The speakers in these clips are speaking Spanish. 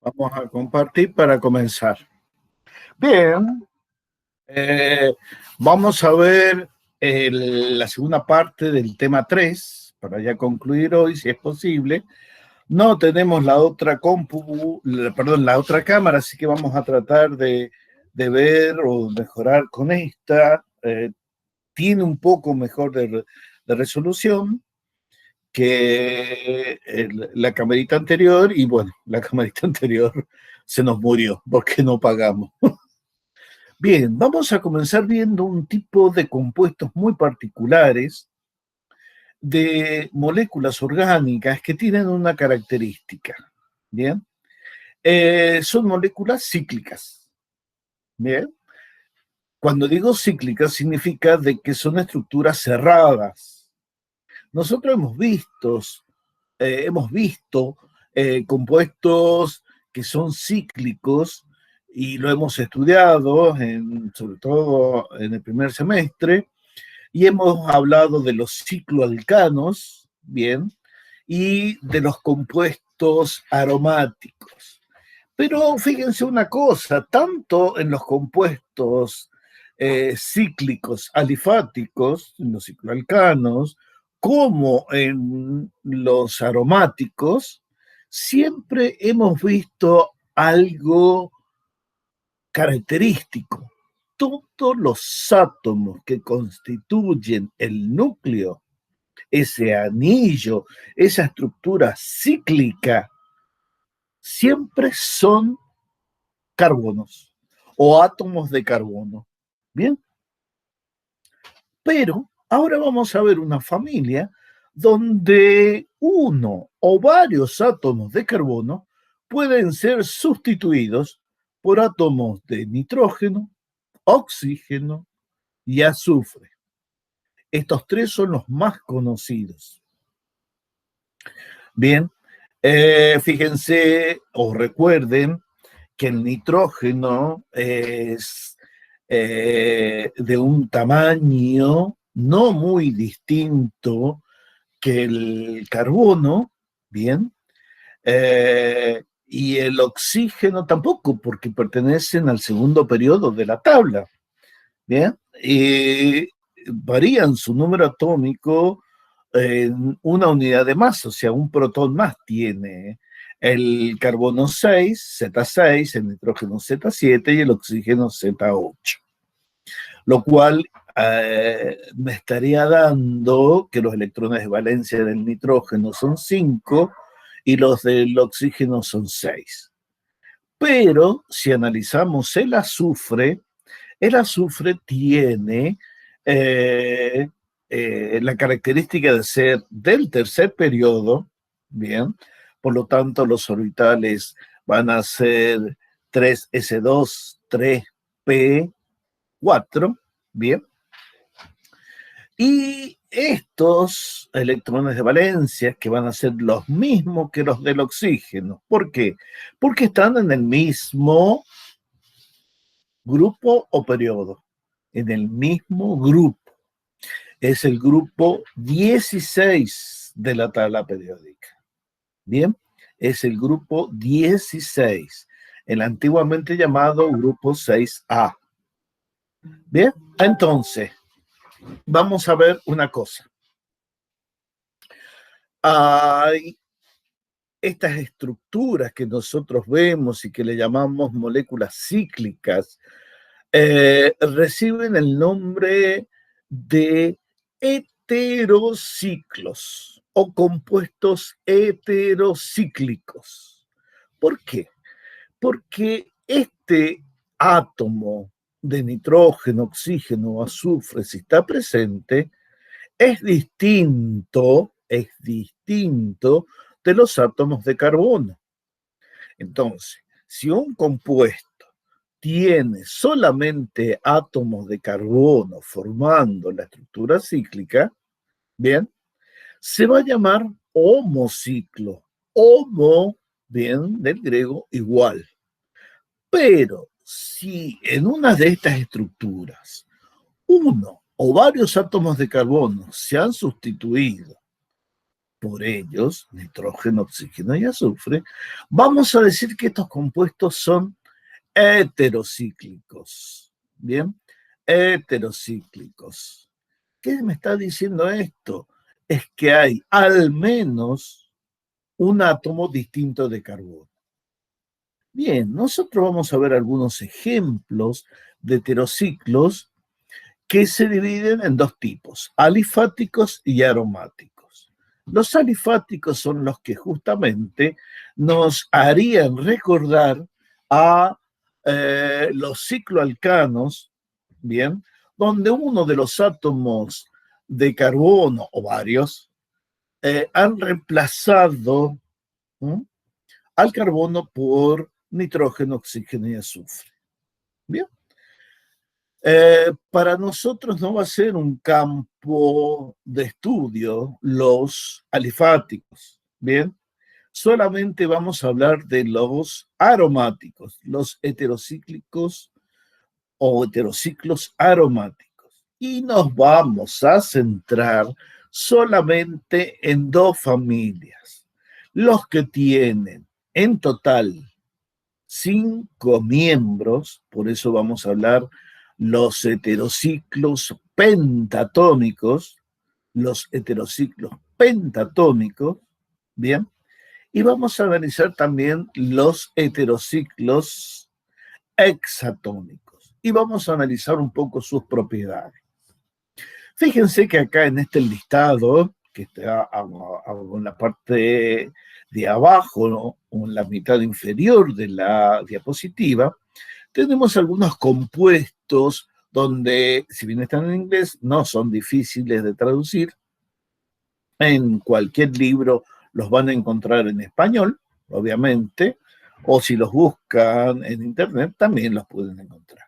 Vamos a compartir para comenzar. Bien, vamos a ver la segunda parte del tema 3, para ya concluir hoy, si es posible. No tenemos la otra la otra cámara, así que vamos a tratar de ver o mejorar con esta. Tiene un poco mejor de resolución que la camarita anterior, y bueno, la camarita anterior se nos murió porque no pagamos. Bien, vamos a comenzar viendo un tipo de compuestos muy particulares de moléculas orgánicas que tienen una característica. Bien, son moléculas cíclicas. Bien, cuando digo cíclicas significa de que son estructuras cerradas. Nosotros hemos visto compuestos que son cíclicos y lo hemos estudiado, sobre todo en el primer semestre, y hemos hablado de los cicloalcanos, bien, y de los compuestos aromáticos. Pero fíjense una cosa, tanto en los compuestos cíclicos alifáticos, en los cicloalcanos, como en los aromáticos, siempre hemos visto algo característico. Todos los átomos que constituyen el núcleo, ese anillo, esa estructura cíclica, siempre son carbonos o átomos de carbono. Bien. Pero ahora vamos a ver una familia donde uno o varios átomos de carbono pueden ser sustituidos por átomos de nitrógeno, oxígeno y azufre. Estos tres son los más conocidos. Bien, fíjense o recuerden que el nitrógeno es de un tamaño no muy distinto que el carbono, bien, y el oxígeno tampoco, porque pertenecen al segundo periodo de la tabla, bien, y varían su número atómico en una unidad de masa, o sea, un protón más tiene el carbono 6, Z6, el nitrógeno Z7 y el oxígeno Z8. Lo cual me estaría dando que los electrones de valencia del nitrógeno son 5 y los del oxígeno son 6. Pero si analizamos el azufre tiene la característica de ser del tercer periodo, bien, por lo tanto los orbitales van a ser 3s2, 3p4, bien, y estos electrones de valencia que van a ser los mismos que los del oxígeno. ¿Por qué? Porque están en el mismo grupo o periodo, en el mismo grupo. Es el grupo 16 de la tabla periódica. Bien, es el grupo 16, el antiguamente llamado grupo 6A. Bien, entonces, vamos a ver una cosa. Hay estas estructuras que nosotros vemos y que le llamamos moléculas cíclicas, reciben el nombre de heterociclos o compuestos heterocíclicos. ¿Por qué? Porque este átomo de nitrógeno, oxígeno o azufre, si está presente, es distinto de los átomos de carbono. Entonces, si un compuesto tiene solamente átomos de carbono formando la estructura cíclica, bien, se va a llamar homociclo. Homo, bien, del griego igual. Pero si en una de estas estructuras uno o varios átomos de carbono se han sustituido por ellos, nitrógeno, oxígeno y azufre, vamos a decir que estos compuestos son heterocíclicos. Bien, heterocíclicos. ¿Qué me está diciendo esto? Es que hay al menos un átomo distinto de carbono. Bien, nosotros vamos a ver algunos ejemplos de heterociclos que se dividen en dos tipos, alifáticos y aromáticos. Los alifáticos son los que justamente nos harían recordar a los cicloalcanos, bien, donde uno de los átomos de carbono o varios han reemplazado al carbono por nitrógeno, oxígeno y azufre. Bien. Para nosotros no va a ser un campo de estudio los alifáticos, ¿bien? Solamente vamos a hablar de los aromáticos, los heterocíclicos o heterociclos aromáticos. Y nos vamos a centrar solamente en dos familias, los que tienen en total 5 miembros, por eso vamos a hablar los heterociclos pentatómicos, ¿bien? Y vamos a analizar también los heterociclos hexatómicos. Y vamos a analizar un poco sus propiedades. Fíjense que acá en este listado, que está en la parte de abajo, ¿no?, o en la mitad inferior de la diapositiva, tenemos algunos compuestos donde, si bien están en inglés, no son difíciles de traducir. En cualquier libro los van a encontrar en español, obviamente, o si los buscan en internet, también los pueden encontrar.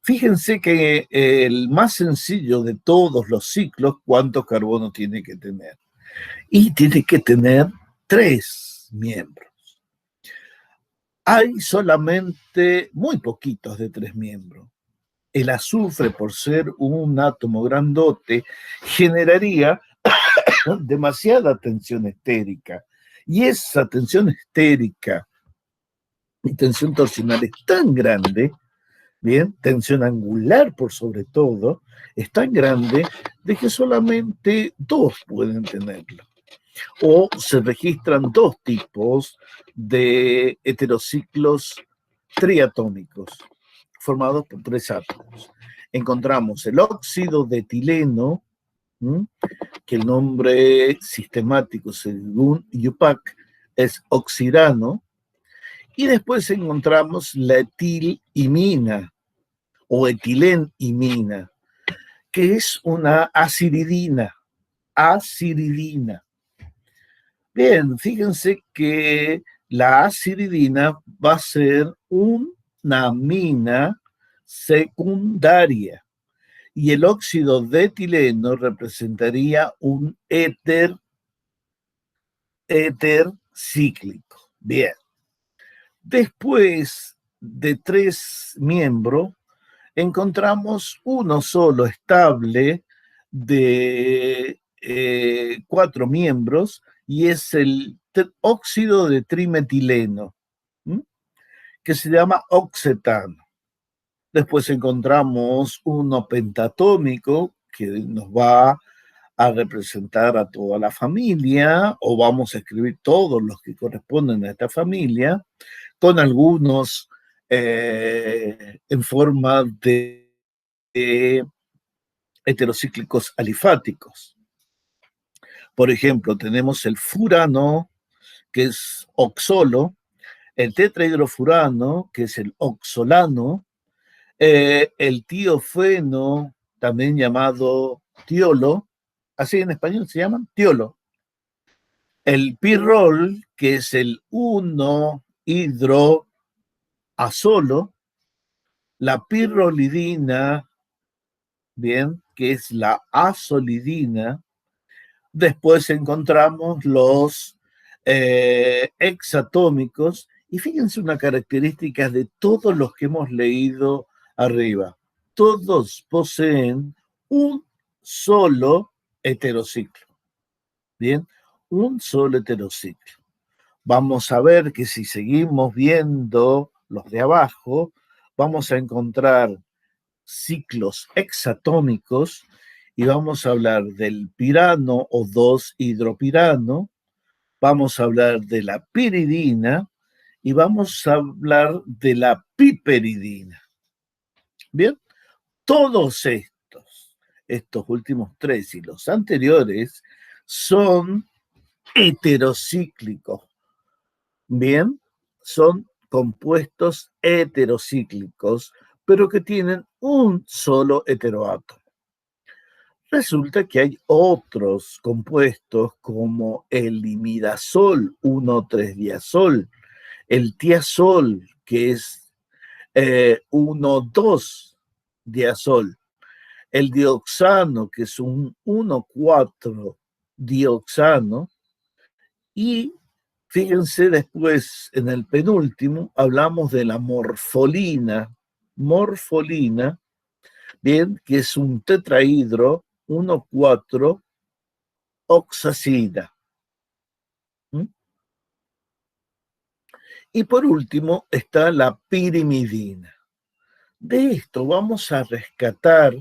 Fíjense que el más sencillo de todos los ciclos, ¿cuántos carbonos tiene que tener? Y tiene que tener 3 miembros. Hay solamente muy poquitos de 3 miembros. El azufre, por ser un átomo grandote, generaría demasiada tensión estérica. Y esa tensión estérica y tensión torsional es tan grande, bien, tensión angular por sobre todo, es tan grande de que solamente 2 pueden tenerlo. O se registran 2 tipos de heterociclos triatómicos, formados por 3 átomos. Encontramos el óxido de etileno, que el nombre sistemático según IUPAC es oxirano, y después encontramos la etilimina o etilenimina, que es una aciridina. Bien, fíjense que la aciridina va a ser una amina secundaria y el óxido de etileno representaría un éter cíclico. Bien. Después de 3 miembros, encontramos uno solo estable de 4 miembros y es el óxido de trimetileno, que se llama oxetano. Después encontramos uno pentatómico que nos va a representar a toda la familia, o vamos a escribir todos los que corresponden a esta familia, con algunos en forma de heterocíclicos alifáticos. Por ejemplo, tenemos el furano, que es oxolo, el tetrahidrofurano, que es el oxolano, el tiofeno, también llamado tiolo, así en español se llaman, tiolo. El pirrol, que es el 1-hidroazolo, la pirrolidina, bien, que es la azolidina. Después encontramos los hexatómicos, y fíjense una característica de todos los que hemos leído arriba. Todos poseen un solo heterociclo. Bien, un solo heterociclo. Vamos a ver que si seguimos viendo los de abajo, vamos a encontrar ciclos hexatómicos y vamos a hablar del pirano o 2-hidropirano, vamos a hablar de la piridina y vamos a hablar de la piperidina. Bien, todos estos últimos tres y los anteriores son heterocíclicos. Bien, son compuestos heterocíclicos, pero que tienen un solo heteroátomo. Resulta que hay otros compuestos como el imidazol 1,3-diazol, el tiazol, que es 1,2-diazol, el dioxano, que es un 1,4-dioxano, y fíjense después, en el penúltimo, hablamos de la morfolina, bien, que es un tetrahidro 1,4-oxacida. Y por último está la pirimidina. De esto vamos a rescatar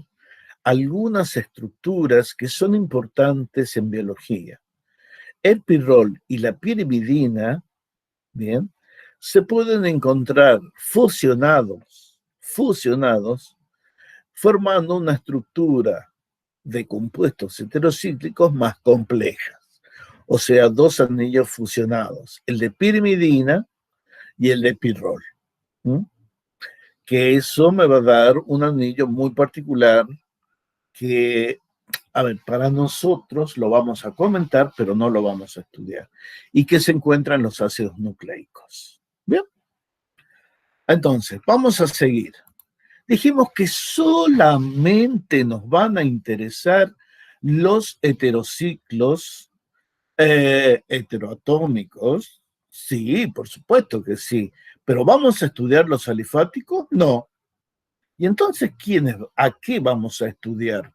algunas estructuras que son importantes en biología. El pirrol y la pirimidina, bien, se pueden encontrar fusionados, formando una estructura de compuestos heterocíclicos más complejas. O sea, dos anillos fusionados, el de pirimidina y el de pirrol. Que eso me va a dar un anillo muy particular que, a ver, para nosotros lo vamos a comentar, pero no lo vamos a estudiar, y que se encuentra en los ácidos nucleicos. Bien. Entonces, vamos a seguir. Dijimos que solamente nos van a interesar los heterociclos heteroatómicos. Sí, por supuesto que sí. ¿Pero vamos a estudiar los alifáticos? No. Y entonces, ¿a qué vamos a estudiar?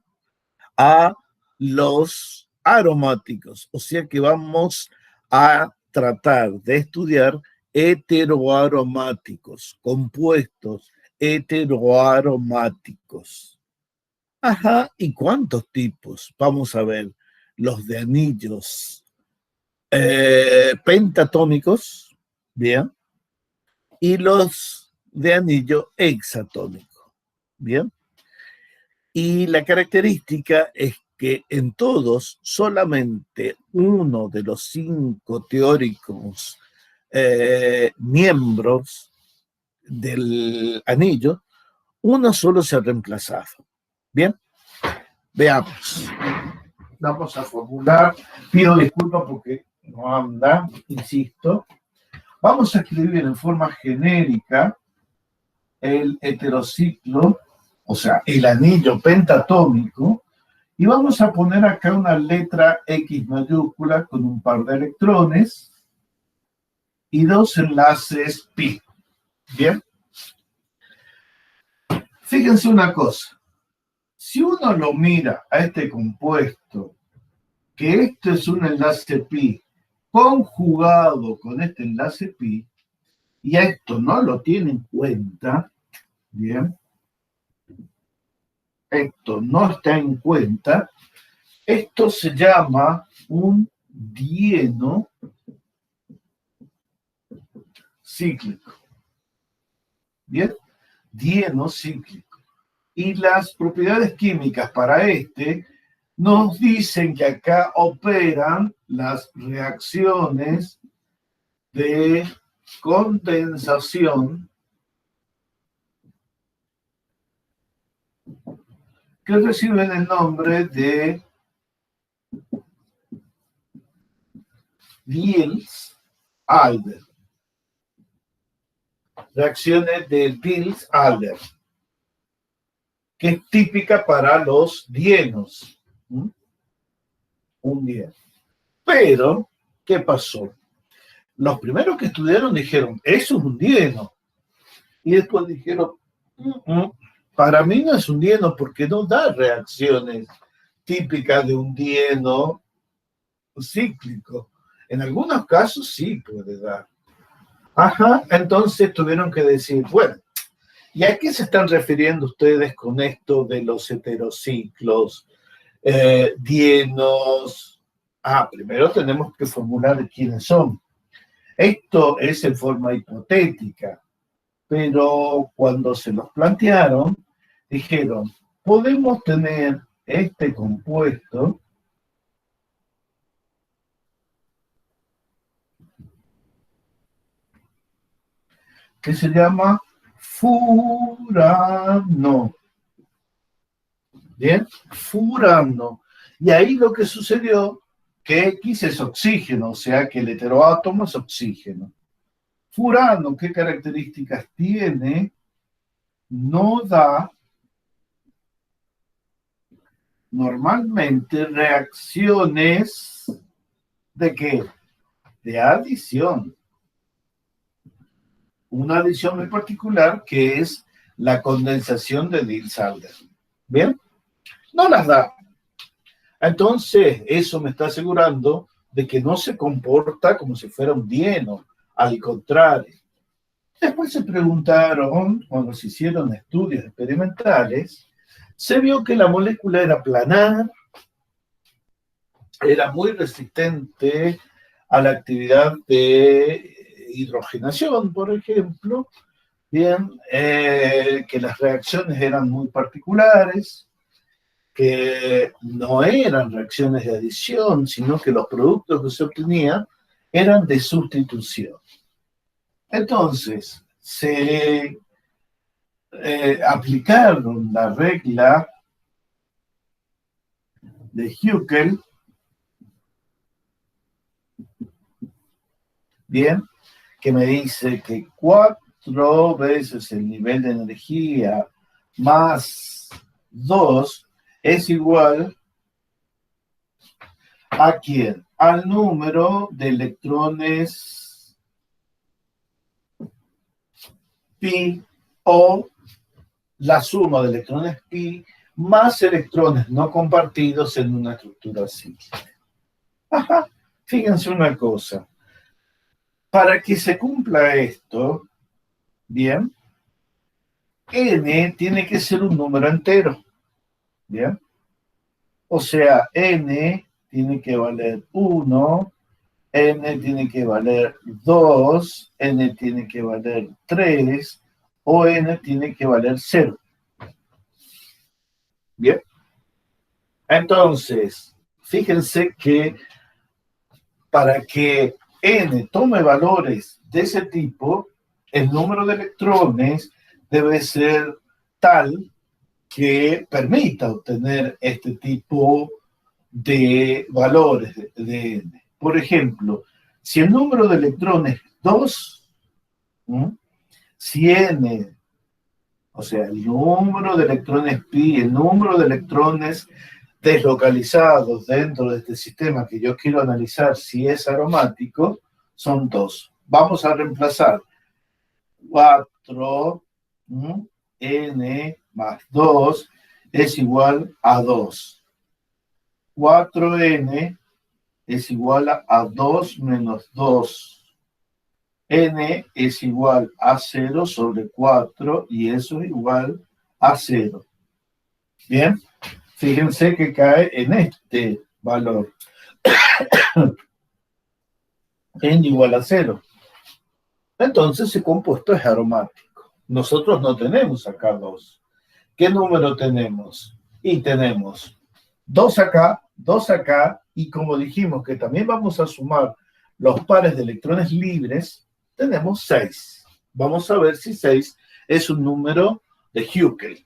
A los aromáticos. O sea que vamos a tratar de estudiar heteroaromáticos, compuestos heteroaromáticos. Ajá, ¿y cuántos tipos? Vamos a ver los de anillos pentatómicos, bien, y los de anillo hexatómico, bien. Y la característica es que en todos solamente uno de los 5 teóricos miembros del anillo, uno solo se ha reemplazado. Bien, veamos. Vamos a formular, pido disculpas porque no anda, insisto. Vamos a escribir en forma genérica el heterociclo, o sea, el anillo pentatómico, y vamos a poner acá una letra X mayúscula con un par de electrones y 2 enlaces pi. ¿Bien? Fíjense una cosa. Si uno lo mira a este compuesto, que esto es un enlace pi conjugado con este enlace pi, y a esto no lo tiene en cuenta, ¿bien? Esto no está en cuenta, esto se llama un dieno cíclico. ¿Bien? Dieno cíclico. Y las propiedades químicas para este nos dicen que acá operan las reacciones de condensación que reciben el nombre de Diels-Alder. Reacciones de Diels-Alder, que es típica para los dienos. Un dieno. Pero, ¿qué pasó? Los primeros que estudiaron dijeron, eso es un dieno. Y después dijeron, para mí no es un dieno porque no da reacciones típicas de un dieno cíclico. En algunos casos sí puede dar. Ajá, entonces tuvieron que decir, bueno, ¿y a qué se están refiriendo ustedes con esto de los heterociclos, dienos? Primero tenemos que formular quiénes son. Esto es en forma hipotética, pero cuando se los plantearon, dijeron, podemos tener este compuesto que se llama furano. Bien, furano. Y ahí lo que sucedió, que X es oxígeno, o sea que el heteroátomo es oxígeno. Furano, ¿qué características tiene? No da normalmente reacciones ¿de qué? De adición. Una adición muy particular que es la condensación de Diels-Alder. ¿Bien? No las da. Entonces, eso me está asegurando de que no se comporta como si fuera un dieno, al contrario. Después se preguntaron, cuando se hicieron estudios experimentales, se vio que la molécula era planar, era muy resistente a la actividad de hidrogenación, por ejemplo, bien, que las reacciones eran muy particulares, que no eran reacciones de adición, sino que los productos que se obtenían eran de sustitución. Entonces, se aplicaron la regla de Huckel, bien, que me dice que 4 veces el nivel de energía más 2 es igual ¿a quién? Al número de electrones pi o la suma de electrones pi más electrones no compartidos en una estructura cíclica. Ajá, fíjense una cosa. Para que se cumpla esto, bien, n tiene que ser un número entero, bien. O sea, n tiene que valer 1, n tiene que valer 2, n tiene que valer 3, o n tiene que valer 0. Bien. Entonces, fíjense que para que n tome valores de ese tipo, el número de electrones debe ser tal que permita obtener este tipo de valores de n. Por ejemplo, si el número de electrones es 2, si n, o sea, el número de electrones pi, el número de electrones deslocalizados dentro de este sistema que yo quiero analizar si es aromático, son 2. Vamos a reemplazar 4 n más 2 es igual a 2. 4n es igual a 2 menos 2. N es igual a 0 sobre 4 y eso es igual a 0. Bien, fíjense que cae en este valor. N igual a 0. Entonces ese compuesto es aromático. Nosotros no tenemos acá 2. ¿Qué número tenemos? Y tenemos 2 acá, y como dijimos que también vamos a sumar los pares de electrones libres, tenemos 6. Vamos a ver si 6 es un número de Huckel.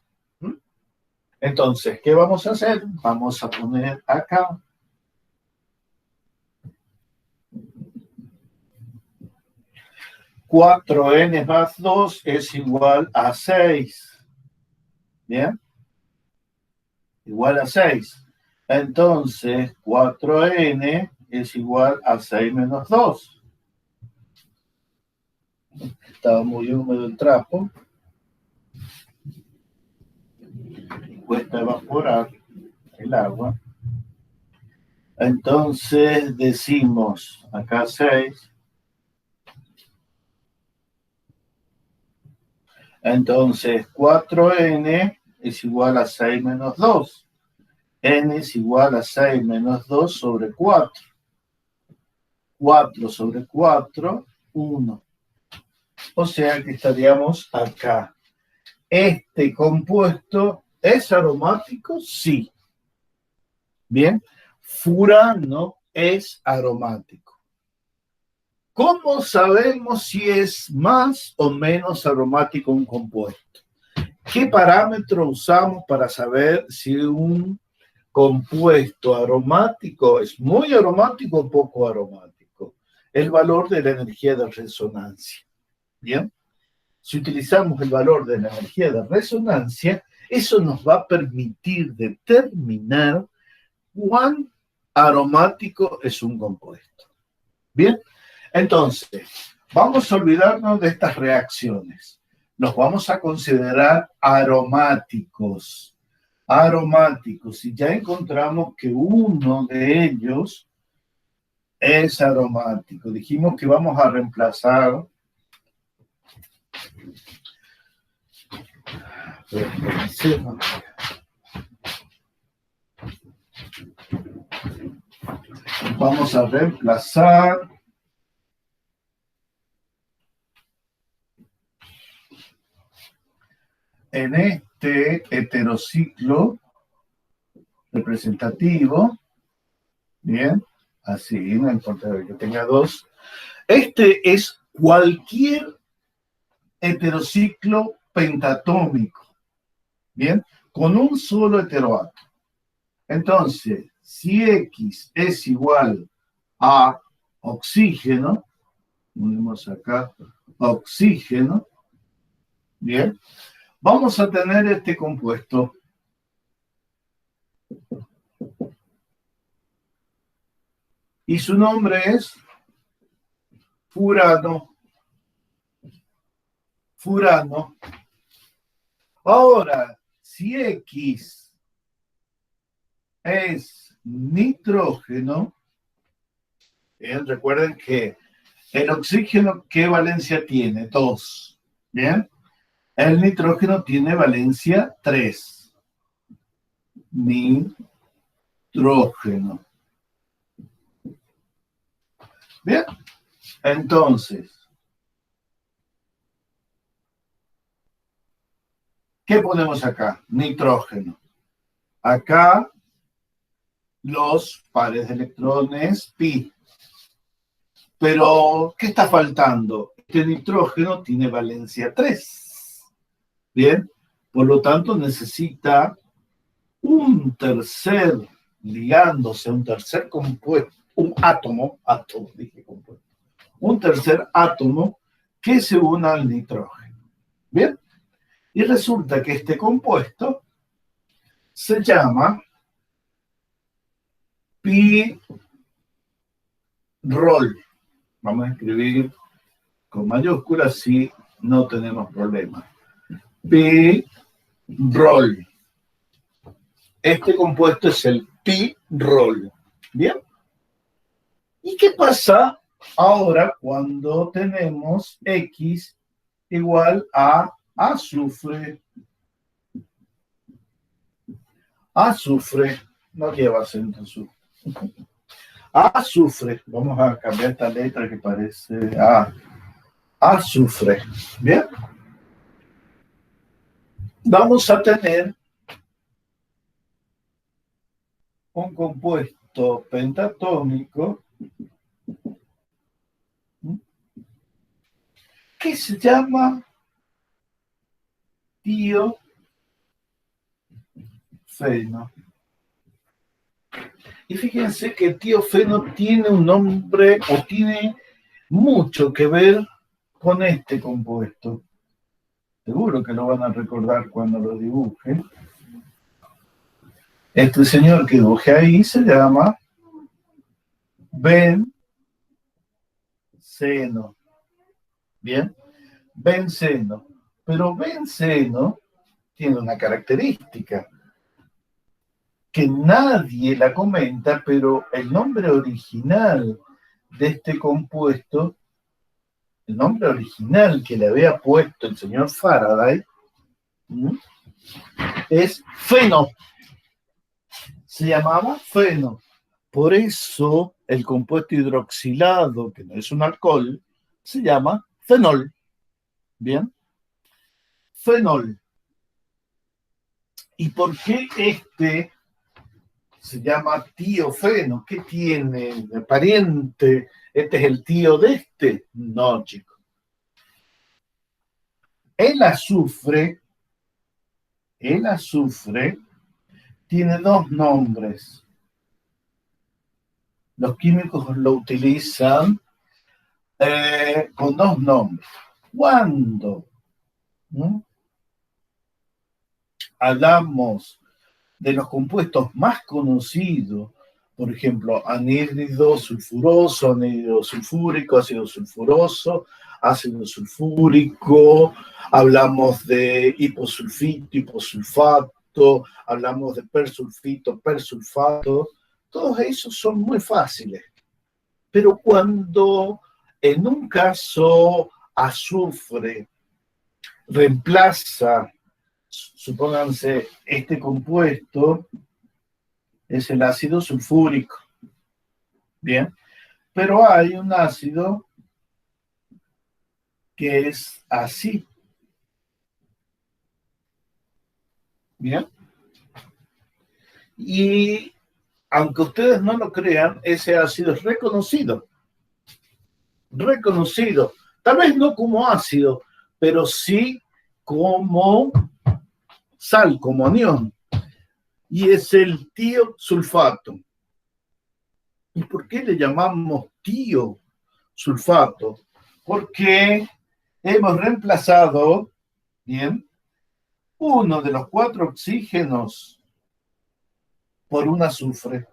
Entonces, ¿qué vamos a hacer? Vamos a poner acá 4n más 2 es igual a 6. ¿Bien? Igual a 6. Entonces, 4n es igual a 6 menos 2. Estaba muy húmedo el trapo. Cuesta evaporar el agua. Entonces decimos acá 6. Entonces 4n es igual a 6 menos 2. N es igual a 6 menos 2 sobre 4. 4 sobre 4, 1. O sea que estaríamos acá. ¿Este compuesto es aromático? Sí. Bien. Furano es aromático. ¿Cómo sabemos si es más o menos aromático un compuesto? ¿Qué parámetro usamos para saber si un compuesto aromático es muy aromático o poco aromático? El valor de la energía de resonancia. Bien. Si utilizamos el valor de la energía de resonancia, eso nos va a permitir determinar cuán aromático es un compuesto. Bien, entonces, vamos a olvidarnos de estas reacciones. Los vamos a considerar aromáticos. Aromáticos, y ya encontramos que uno de ellos es aromático. Dijimos que vamos a reemplazar vamos a reemplazar en este heterociclo representativo, bien, así, no importa que tenga dos. Este es cualquier heterociclo pentatómico, bien, con un solo heteroátomo. Entonces, si X es igual a oxígeno, ponemos acá oxígeno, bien, vamos a tener este compuesto. Y su nombre es furano. Furano. Ahora, si X es nitrógeno, recuerden que el oxígeno, ¿qué valencia tiene? 2. ¿Bien? El nitrógeno tiene valencia 3. Nitrógeno. Bien, entonces, ¿qué ponemos acá? Nitrógeno. Acá los pares de electrones pi. Pero, ¿qué está faltando? Este nitrógeno tiene valencia 3. Bien, por lo tanto necesita un tercer ligándose, un tercer compuesto, un átomo, dije compuesto, un tercer átomo que se una al nitrógeno. Bien, y resulta que este compuesto se llama pirrol. Vamos a escribir con mayúsculas si no tenemos problema. Pirrol. Este compuesto es el pirrol. ¿Bien? ¿Y qué pasa ahora cuando tenemos X igual a azufre? Azufre, no lleva acento azufre. Azufre, vamos a cambiar esta letra que parece A. Azufre, ¿bien? Vamos a tener un compuesto pentatómico que se llama tiofeno. Y fíjense que tiofeno tiene un nombre o tiene mucho que ver con este compuesto. Seguro que lo van a recordar cuando lo dibujen. Este señor que dibujé ahí se llama benceno. Bien, benceno. Pero benceno tiene una característica. que nadie la comenta, pero el nombre original de este compuesto, el nombre original que le había puesto el señor Faraday, es feno. Se llamaba feno. Por eso el compuesto hidroxilado, que no es un alcohol, se llama fenol. ¿Bien? Fenol. ¿Y por qué este se llama tiofeno? ¿Qué tiene de pariente? ¿Este es el tío de este? No, chicos. El azufre tiene dos nombres. Los químicos lo utilizan con dos nombres. Cuando hablamos de los compuestos más conocidos, por ejemplo, anhídrido sulfuroso, anhídrido sulfúrico, ácido sulfuroso, ácido sulfúrico, hablamos de hiposulfito, hiposulfato, hablamos de persulfito, persulfato, todos esos son muy fáciles. Pero cuando en un caso azufre reemplaza, supónganse, este compuesto es el ácido sulfúrico. Bien, pero hay un ácido que es así. Bien. Y aunque ustedes no lo crean, ese ácido es reconocido. Reconocido. Tal vez no como ácido, pero sí como sal, como anión. Y es el tiosulfato. ¿Y por qué le llamamos tiosulfato? Porque hemos reemplazado, bien, uno de los 4 oxígenos por un azufre.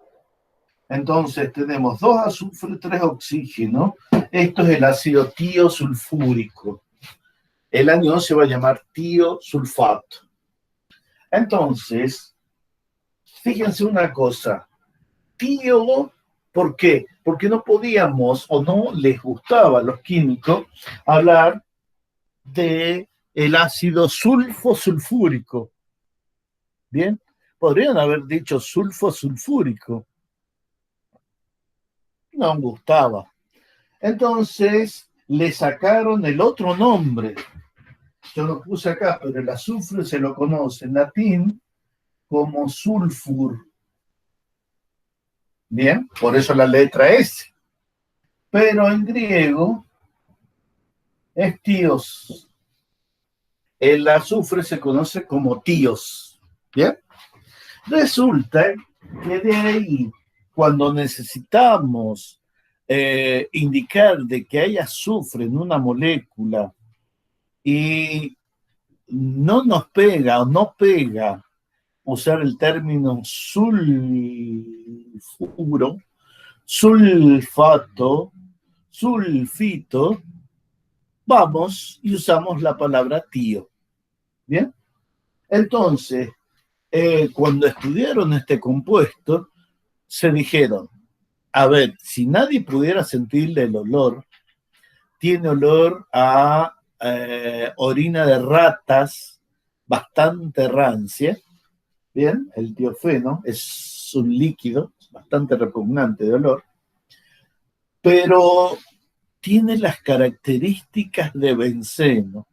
Entonces tenemos 2 azufres, 3 oxígenos. Esto es el ácido tiosulfúrico. El anión se va a llamar tiosulfato. Entonces, fíjense una cosa. Tío, ¿por qué? Porque no podíamos o no les gustaba a los químicos hablar de el ácido sulfosulfúrico. Bien, podrían haber dicho sulfosulfúrico. No gustaba. Entonces le sacaron el otro nombre. Yo lo puse acá, pero el azufre se lo conoce en latín como sulfur. Bien, por eso la letra S. Pero en griego es tíos. El azufre se conoce como tíos. Bien. Resulta que de ahí, cuando necesitamos indicar de que hay azufre en una molécula y no nos pega o no pega usar el término sulfuro, sulfato, sulfito, vamos y usamos la palabra tío. ¿Bien? Entonces, cuando estudiaron este compuesto, se dijeron, a ver, si nadie pudiera sentirle el olor, tiene olor a orina de ratas, bastante rancia, ¿bien? El tiofeno es un líquido bastante repugnante de olor, pero tiene las características de benceno.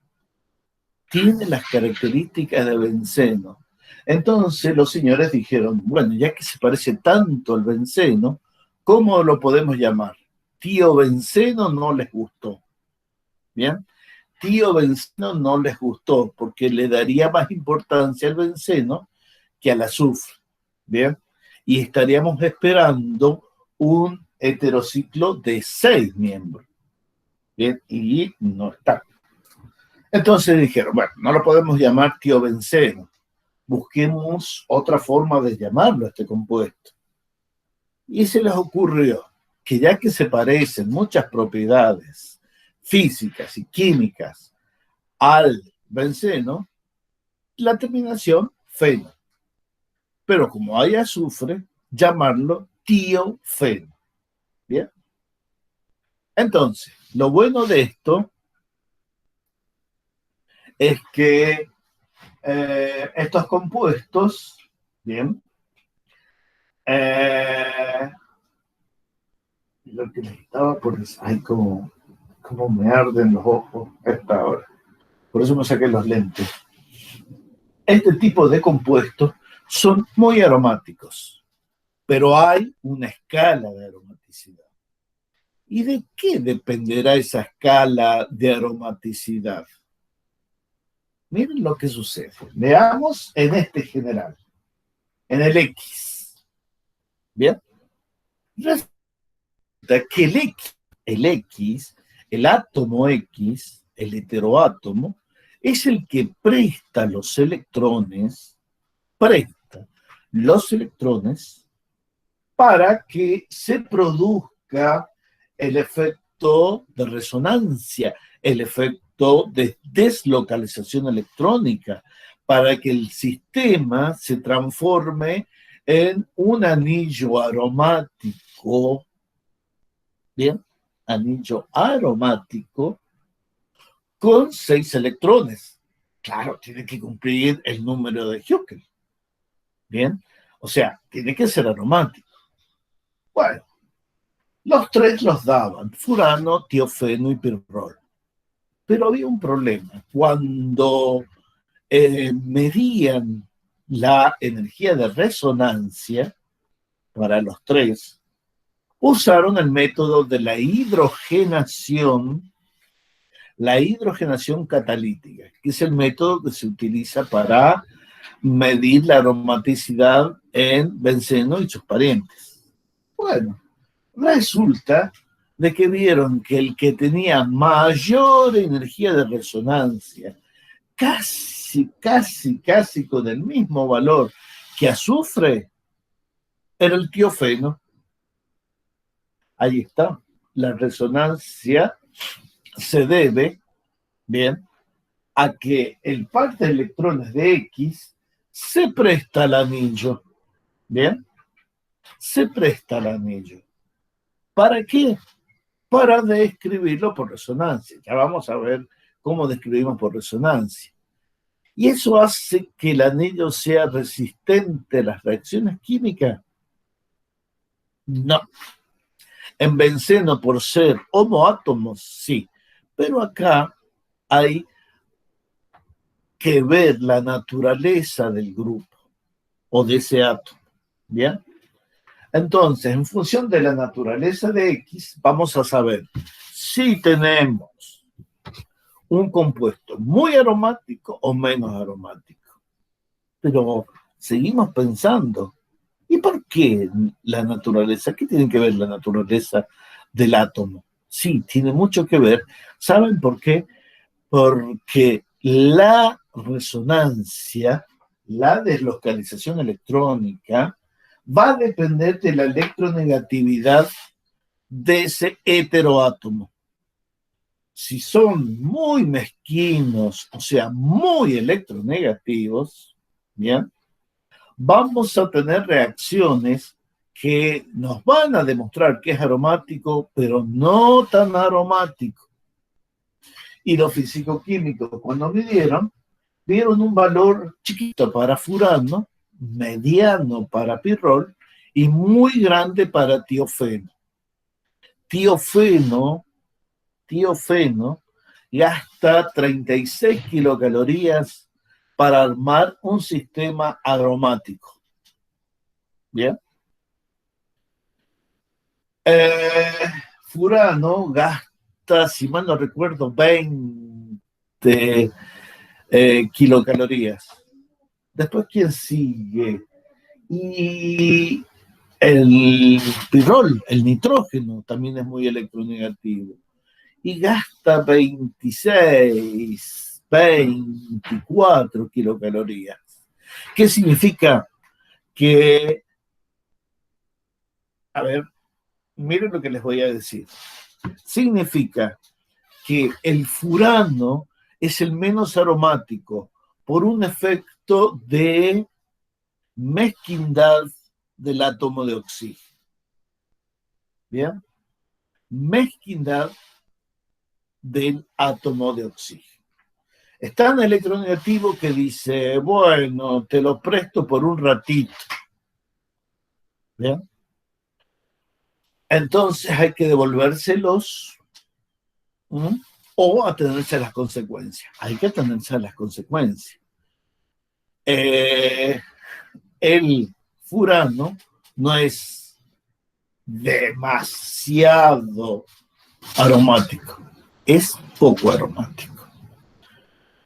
Tiene las características de benceno. Entonces los señores dijeron, bueno, ya que se parece tanto al benceno, ¿cómo lo podemos llamar? Tío benceno no les gustó. ¿Bien? Tío benceno no les gustó porque le daría más importancia al benceno que al azufre. ¿Bien? Y estaríamos esperando un heterociclo de 6 miembros. ¿Bien? Y no está. Entonces dijeron, bueno, no lo podemos llamar tío benceno. Busquemos otra forma de llamarlo a este compuesto. Y se les ocurrió que ya que se parecen muchas propiedades físicas y químicas al benceno, la terminación feno. pero como hay azufre, llamarlo tiofeno. ¿Bien? Entonces, lo bueno de esto es que estos compuestos, bien, lo que necesitaba por eso, ay, como me arden los ojos a esta hora. Por eso me saqué los lentes. Este tipo de compuestos son muy aromáticos, pero hay una escala de aromaticidad. ¿Y de qué dependerá esa escala de aromaticidad? Miren lo que sucede. Veamos en este general, en el X. ¿Bien? Resulta que el átomo X, el heteroátomo, es el que presta los electrones para que se produzca el efecto de resonancia, el efecto de deslocalización electrónica, para que el sistema se transforme en un anillo aromático, ¿bien? Anillo aromático con 6 electrones. Claro, tiene que cumplir el número de Huckel, ¿bien? O sea, tiene que ser aromático. Bueno, los 3 los daban, furano, tiofeno y pirrol. Pero había un problema. Cuando medían la energía de resonancia para los 3, usaron el método de la hidrogenación catalítica, que es el método que se utiliza para medir la aromaticidad en benceno y sus parientes. Bueno, resulta de que vieron que el que tenía mayor energía de resonancia, casi con el mismo valor que azufre, era el tiofeno. Ahí está. La resonancia se debe, bien, a que el par de electrones de X se presta al anillo, bien, se presta al anillo. ¿Para qué? Para describirlo por resonancia. Ya vamos a ver cómo describimos por resonancia. Y eso hace que el anillo sea resistente a las reacciones químicas. No. En benceno, por ser homoátomos, sí. Pero acá hay que ver la naturaleza del grupo o de ese átomo. ¿Bien? Entonces, en función de la naturaleza de X, vamos a saber si tenemos un compuesto muy aromático o menos aromático. Pero seguimos pensando, ¿y por qué la naturaleza? ¿Qué tiene que ver la naturaleza del átomo? Sí, tiene mucho que ver. ¿Saben por qué? Porque la resonancia, la deslocalización electrónica, va a depender de la electronegatividad de ese heteroátomo. Si son muy mezquinos, o sea, muy electronegativos, ¿bien? Vamos a tener reacciones que nos van a demostrar que es aromático, pero no tan aromático. Y los físico-químicos, cuando midieron, vieron un valor chiquito para furano, mediano para pirrol y muy grande para tiofeno. Tiofeno gasta 36 kilocalorías para armar un sistema aromático. ¿Bien? Furano gasta, si mal no recuerdo, 20 kilocalorías. Después, ¿quién sigue? Y el pirrol, el nitrógeno, también es muy electronegativo. Y gasta 26, 24 kilocalorías. ¿Qué significa? Que, a ver, miren lo que les voy a decir. Significa que el furano es el menos aromático por un efecto de mezquindad del átomo de oxígeno. ¿Bien? Mezquindad del átomo de oxígeno. Está un electronegativo que dice, bueno, te lo presto por un ratito. ¿Bien? Entonces hay que devolvérselos, ¿m? O atenerse a las consecuencias. Hay que atenerse a las consecuencias. El furano no es demasiado aromático, es poco aromático.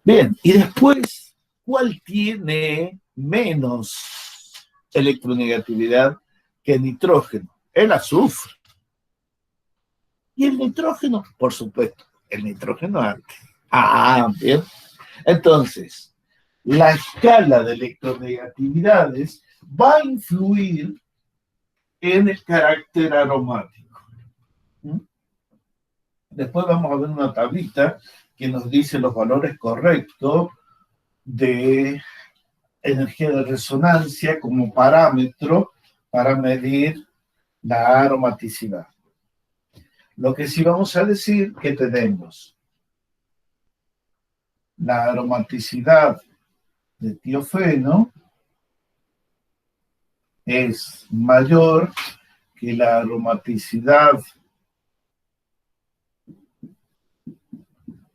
Bien, y después, ¿cuál tiene menos electronegatividad que el nitrógeno? El azufre. Y el nitrógeno, por supuesto, el nitrógeno antes. Bien. Entonces, la escala de electronegatividades va a influir en el carácter aromático. Después vamos a ver una tablita que nos dice los valores correctos de energía de resonancia como parámetro para medir la aromaticidad. Lo que sí vamos a decir que tenemos la aromaticidad de tiofeno es mayor que la aromaticidad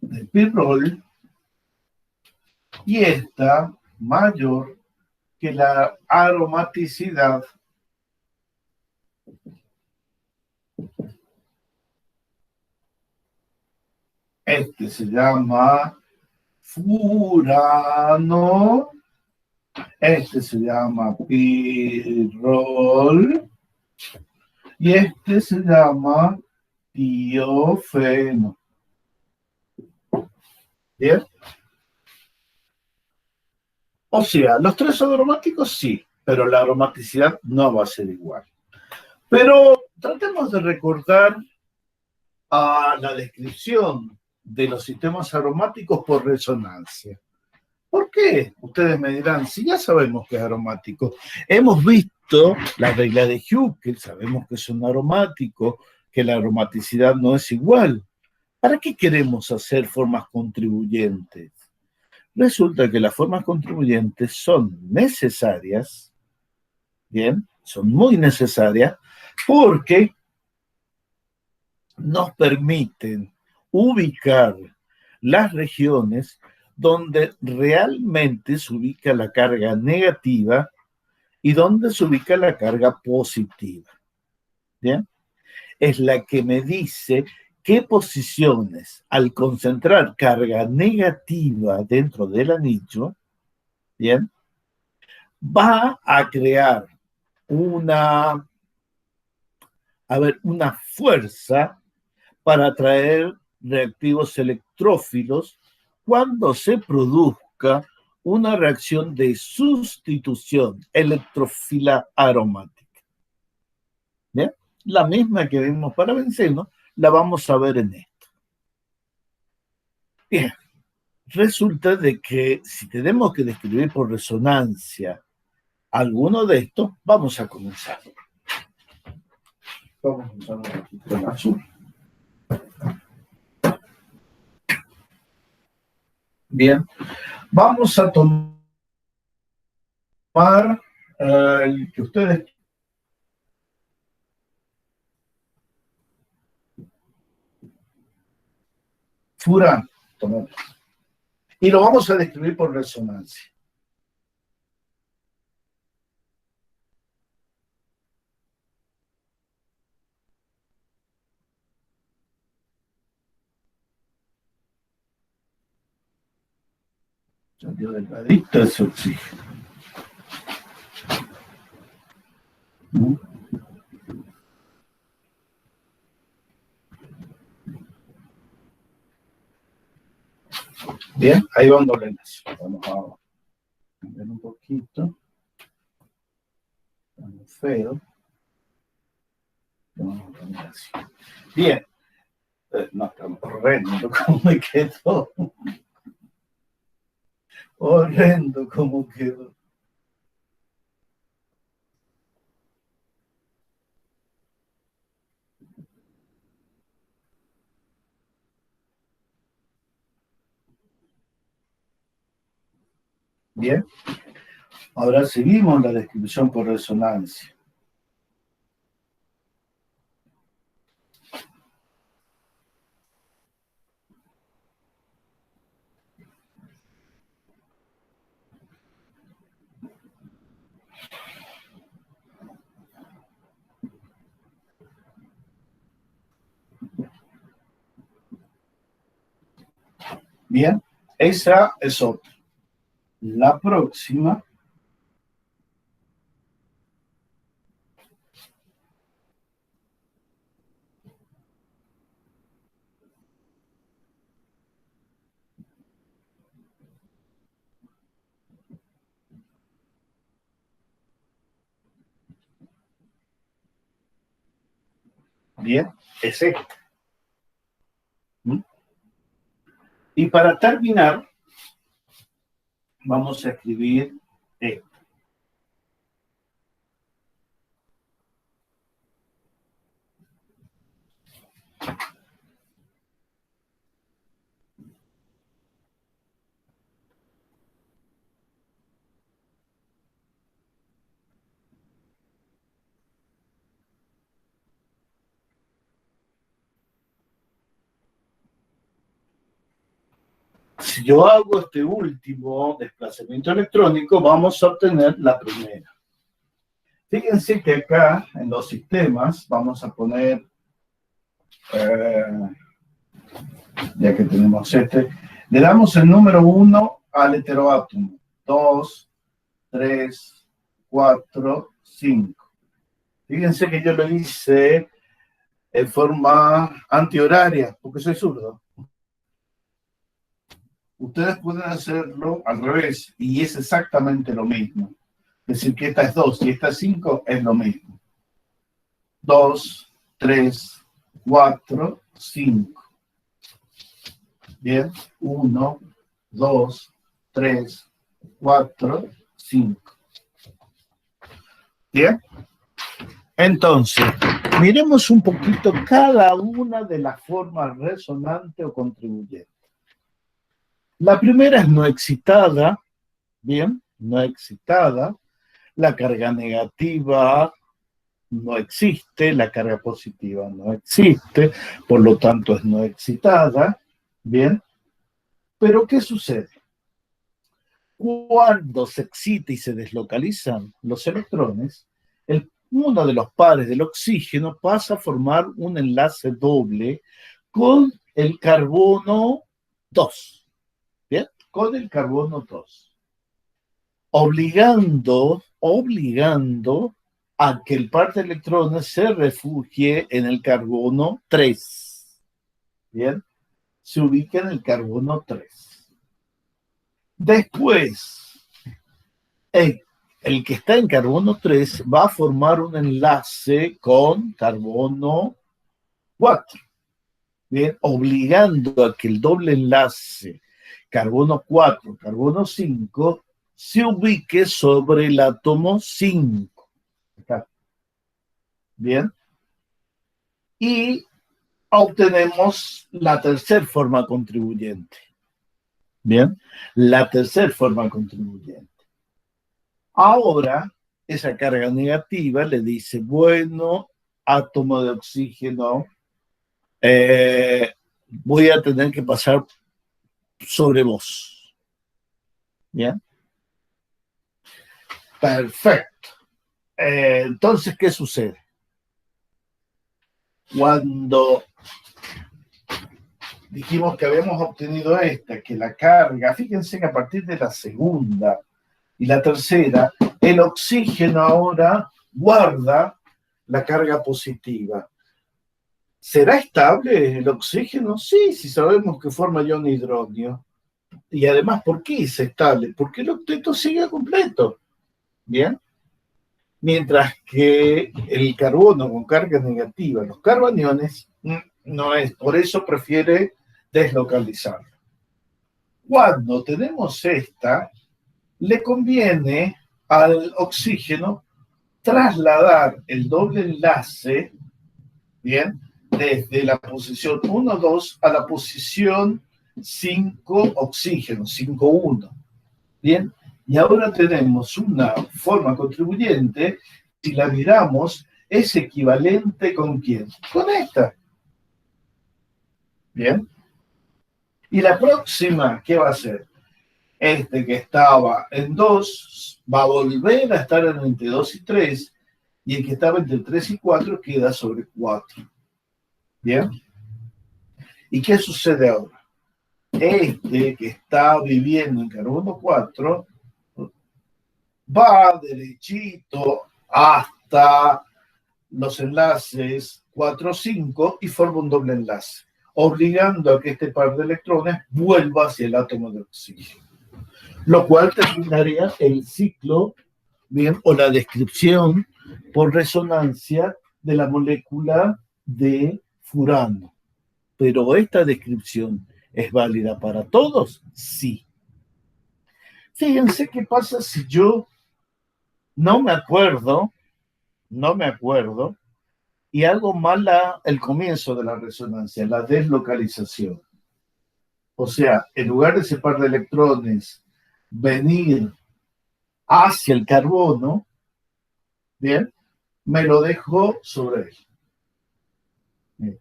de pirrol y esta mayor que la aromaticidad este se llama furano, este se llama pirrol y este se llama tiofeno. ¿Bien? O sea, los tres son aromáticos, sí, pero la aromaticidad no va a ser igual. Pero tratemos de recordar a la descripción de los sistemas aromáticos por resonancia. ¿Por qué? Ustedes me dirán, si ya sabemos que es aromático. Hemos visto la regla de Hughes, sabemos que es un aromático, que la aromaticidad no es igual. ¿Para qué queremos hacer formas contribuyentes? Resulta que las formas contribuyentes son necesarias, ¿bien? Son muy necesarias porque nos permiten ubicar las regiones donde realmente se ubica la carga negativa y donde se ubica la carga positiva. ¿Bien? Es la que me dice qué posiciones, al concentrar carga negativa dentro del anillo, ¿bien? Va a crear una fuerza para atraer reactivos electrófilos cuando se produzca una reacción de sustitución electrófila aromática. ¿Bien? La misma que vimos para benceno, la vamos a ver en esto. Bien, resulta de que si tenemos que describir por resonancia alguno de estos, vamos a comenzar. Vamos a usar un poquito el azul. Bien, vamos a tomar el que ustedes furano, y lo vamos a describir por resonancia. Salió delgadito ese oxígeno. Bien, ahí va un doble enlace. Vamos a cambiar un poquito. Está feo. Vamos a cambiar así. Bien. No, está horrendo como me quedó. Horrendo como quedó. Bien. Ahora seguimos la descripción por resonancia. Bien, esa es otra. La próxima. Bien, es esta. Y para terminar, vamos a escribir esto. Si yo hago este último desplazamiento electrónico, vamos a obtener la primera. Fíjense que acá en los sistemas vamos a poner, ya que tenemos este, le damos el número 1 al heteroátomo, 2, 3, 4, 5. Fíjense que yo lo hice en forma antihoraria, porque soy zurdo. Ustedes pueden hacerlo al revés, y es exactamente lo mismo. Es decir, que esta es 2 y esta es 5, es lo mismo. 2, 3, 4, 5. Bien, 1, 2, 3, 4, 5. Bien. Entonces, miremos un poquito cada una de las formas resonantes o contribuyentes. La primera es no excitada, bien, no excitada. La carga negativa no existe, la carga positiva no existe, por lo tanto es no excitada, bien. Pero ¿qué sucede? Cuando se excita y se deslocalizan los electrones, uno de los pares del oxígeno pasa a formar un enlace doble con el carbono 2, ¿bien? Con el carbono 2, obligando a que el par de electrones se refugie en el carbono 3, ¿bien? Se ubica en el carbono 3. Después, el que está en carbono 3 va a formar un enlace con carbono 4, ¿bien? Obligando a que el doble enlace carbono 4, carbono 5 se ubique sobre el átomo 5. Bien. Y obtenemos la tercera forma contribuyente. Bien. La tercera forma contribuyente. Ahora, esa carga negativa le dice, bueno, átomo de oxígeno, voy a tener que pasar sobre vos. ¿Bien? Perfecto. Entonces, ¿qué sucede? Cuando dijimos que habíamos obtenido esta, que la carga, fíjense que a partir de la segunda y la tercera, el oxígeno ahora guarda la carga positiva. ¿Será estable el oxígeno? Sí, si sabemos que forma ion hidronio. Y además, ¿por qué es estable? Porque el octeto sigue completo. ¿Bien? Mientras que el carbono con carga negativa, los carboniones, no es. Por eso prefiere deslocalizarlo. Cuando tenemos esta, le conviene al oxígeno trasladar el doble enlace, ¿bien? Desde la posición 1, 2 a la posición 5 oxígeno, 5, 1. ¿Bien? Y ahora tenemos una forma contribuyente, si la miramos, es equivalente ¿con quién? Con esta. Bien. Y la próxima, ¿qué va a ser? Este que estaba en 2 va a volver a estar entre 2 y 3, y el que estaba entre 3 y 4 queda sobre 4. ¿Bien? ¿Y qué sucede ahora? Este que está viviendo en carbono 4 va derechito hasta los enlaces 4, 5 y forma un doble enlace, obligando a que este par de electrones vuelva hacia el átomo de oxígeno, lo cual terminaría el ciclo, bien, o la descripción por resonancia de la molécula de furano. Pero esta descripción es válida para todos, sí. Fíjense qué pasa si yo no me acuerdo, y hago mal el comienzo de la resonancia, la deslocalización. O sea, en lugar de ese par de electrones venir hacia el carbono, bien, me lo dejo sobre él. Bien.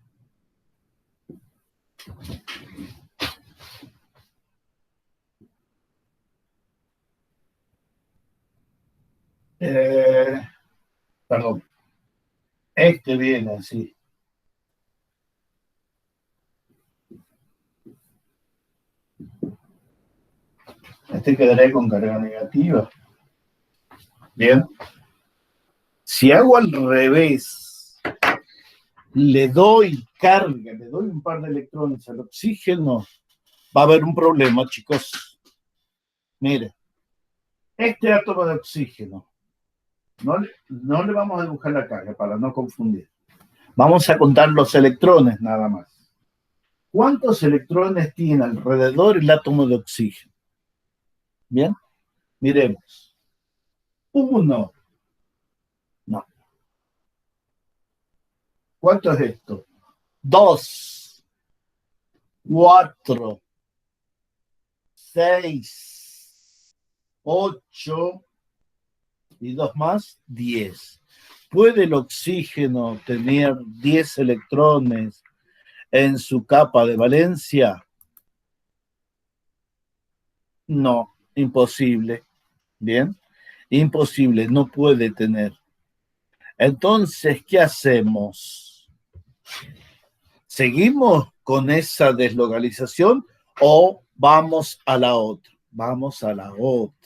Perdón, este viene así. Este quedará con carga negativa. Bien. Si hago al revés, le doy carga, le doy un par de electrones al oxígeno, va a haber un problema, chicos. Mire, este átomo de oxígeno, no le vamos a dibujar la carga para no confundir. Vamos a contar los electrones nada más. ¿Cuántos electrones tiene alrededor el átomo de oxígeno? Bien, miremos. 1. No. ¿Cuánto es esto? 2. 4. 6. 8. Y 2 más, 10. ¿Puede el oxígeno tener 10 electrones en su capa de valencia? No, imposible. Bien, imposible, no puede tener. Entonces, ¿qué hacemos? ¿Seguimos con esa deslocalización o vamos a la otra? Vamos a la otra.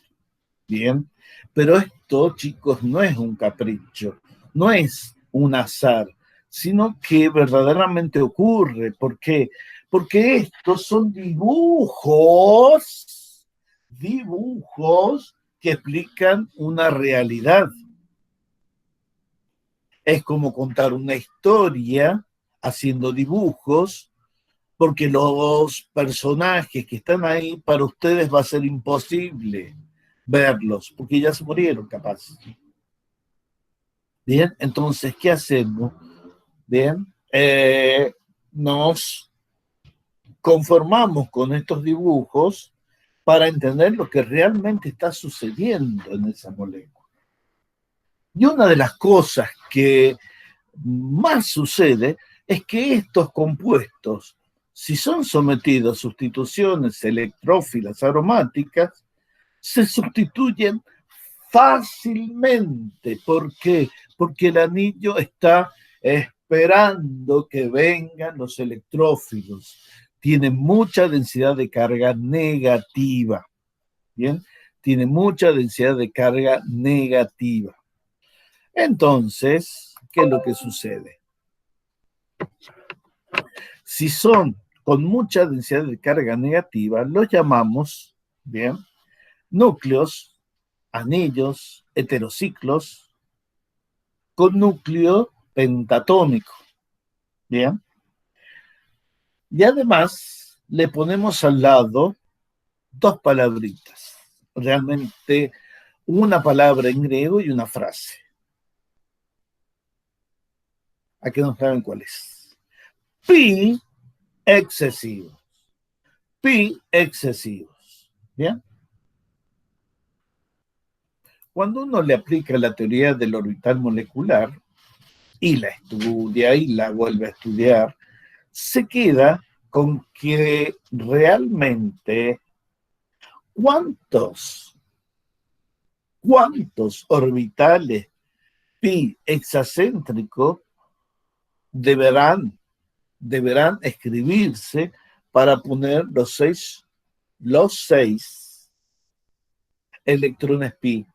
Bien, pero esto, chicos, no es un capricho, no es un azar, sino que verdaderamente ocurre. ¿Por qué? Porque estos son dibujos que explican una realidad. Es como contar una historia haciendo dibujos, porque los personajes que están ahí para ustedes va a ser imposible verlos, porque ya se murieron capaz. Bien, entonces, ¿qué hacemos? Bien, nos conformamos con estos dibujos para entender lo que realmente está sucediendo en esa molécula. Y una de las cosas que más sucede es que estos compuestos, si son sometidos a sustituciones electrófilas aromáticas, se sustituyen fácilmente. ¿Por qué? Porque el anillo está esperando que vengan los electrófilos. Tiene mucha densidad de carga negativa. ¿Bien? Tiene mucha densidad de carga negativa. Entonces, ¿qué es lo que sucede? Si son con mucha densidad de carga negativa, los llamamos, bien, núcleos, anillos, heterociclos, con núcleo pentatómico, bien. Y además le ponemos al lado dos palabritas, realmente una palabra en griego y una frase. Aquí no saben cuál es. Pi excesivos. Pi excesivos. ¿Bien? cuando uno le aplica la teoría del orbital molecular y la estudia y la vuelve a estudiar, se queda con que realmente ¿cuántos orbitales pi hexacéntricos deberán escribirse para poner los seis electrones pi?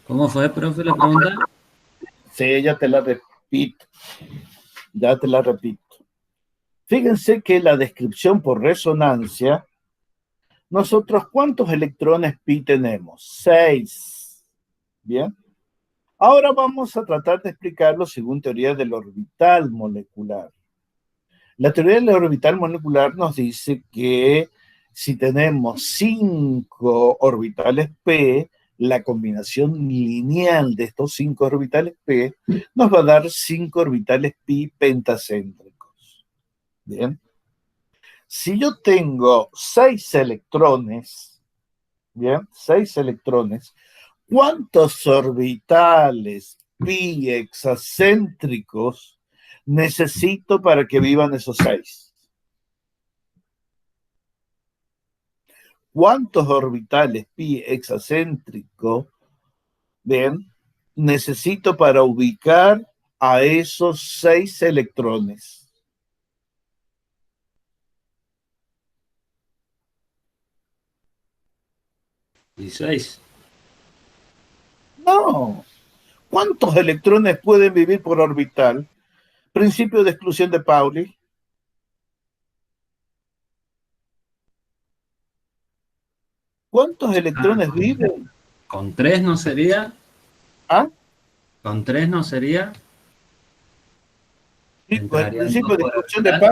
¿Cómo fue, profe, la pregunta? Sí, ya te la repito. Ya te la repito. Fíjense que la descripción por resonancia, nosotros, ¿cuántos electrones pi tenemos? 6. Bien. Ahora vamos a tratar de explicarlo según teoría del orbital molecular. La teoría del orbital molecular nos dice que si tenemos 5 orbitales p, la combinación lineal de estos 5 orbitales p nos va a dar 5 orbitales pi pentacéntricos. Bien. Si yo tengo 6 electrones, bien, 6 electrones, ¿cuántos orbitales pi hexacéntricos necesito para que vivan esos 6? ¿Cuántos orbitales pi hexacéntricos, bien, necesito para ubicar a esos 6 electrones? ¿16? No. ¿Cuántos electrones pueden vivir por orbital? Principio de exclusión de Pauli. ¿Cuántos electrones viven? ¿Con 3 no sería? ¿Ah? ¿Con 3 no sería? Sí, pues el ¿Entrarían principio 2 de por exclusión de orbital?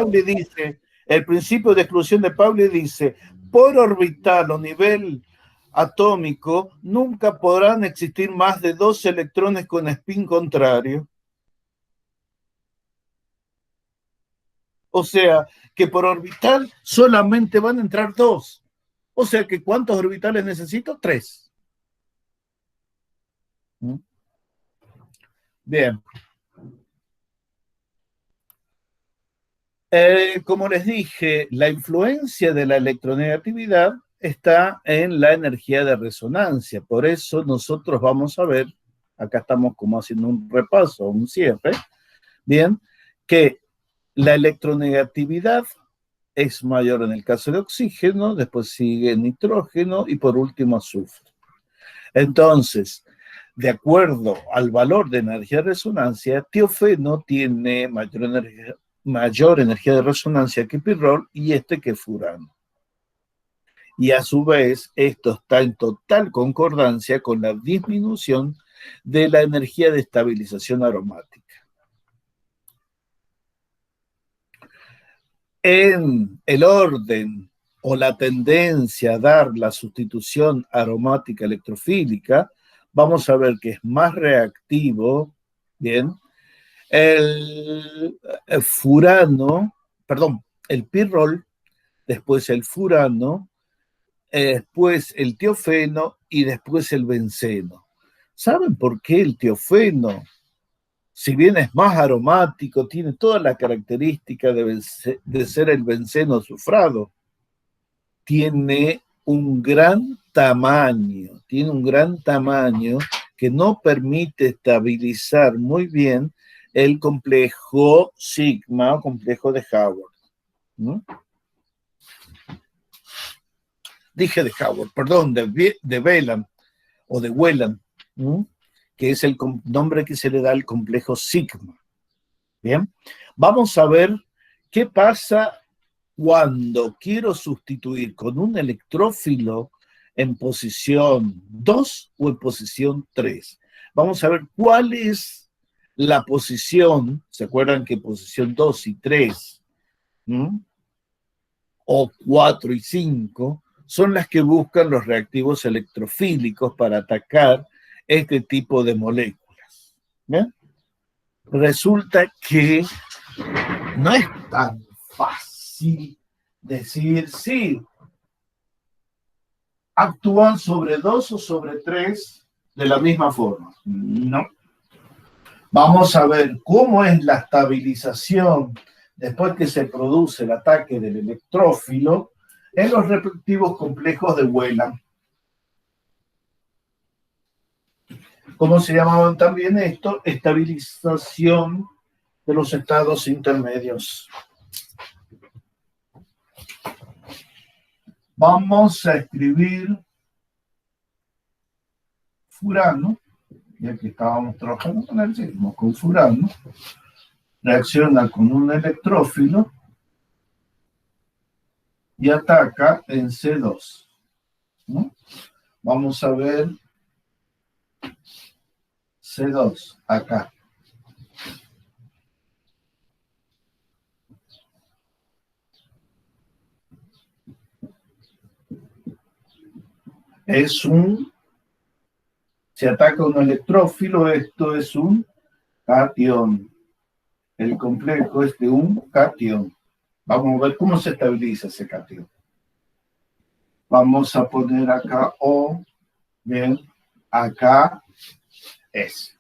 Pauli dice, por orbital o nivel atómico nunca podrán existir más de 2 electrones con spin contrario. O sea, que por orbital solamente van a entrar 2. O sea que ¿cuántos orbitales necesito? 3. Bien. Como les dije, la influencia de la electronegatividad está en la energía de resonancia. Por eso nosotros vamos a ver, acá estamos como haciendo un repaso, un cierre, bien, que la electronegatividad es mayor en el caso de oxígeno, después sigue nitrógeno y por último azufre. Entonces, de acuerdo al valor de energía de resonancia, tiofeno tiene mayor energía de resonancia que pirrol y que furano. Y a su vez, esto está en total concordancia con la disminución de la energía de estabilización aromática. En el orden o la tendencia a dar la sustitución aromática electrofílica, vamos a ver que es más reactivo, bien, el furano, perdón, el pirrol, después el furano, después el tiofeno y después el benceno. ¿Saben por qué el tiofeno, si bien es más aromático, tiene toda la característica de ser el benceno azufrado? Tiene un gran tamaño que no permite estabilizar muy bien el complejo sigma o complejo de Howard. ¿No? Dije de Howard, perdón, de Whelan o de Whelan, ¿no? Que es el nombre que se le da al complejo sigma. Bien, vamos a ver qué pasa cuando quiero sustituir con un electrófilo en posición 2 o en posición 3. Vamos a ver cuál es la posición, ¿se acuerdan que posición 2 y 3, o 4 y 5, son las que buscan los reactivos electrofílicos para atacar este tipo de moléculas? ¿Bien? Resulta que no es tan fácil decir sí, actúan sobre 2 o sobre 3 de la misma forma. No. Vamos a ver cómo es la estabilización después que se produce el ataque del electrófilo en los respectivos complejos de Wheeler. ¿Cómo se llamaban también esto? Estabilización de los estados intermedios. Vamos a escribir furano, ya que estábamos trabajando con él, seguimos con furano, reacciona con un electrófilo y ataca en C2. ¿No? Vamos a ver C2 acá. Se ataca un electrófilo, esto es un cation. El complejo es de un cation. Vamos a ver cómo se estabiliza ese cation. Vamos a poner acá O, bien, acá S.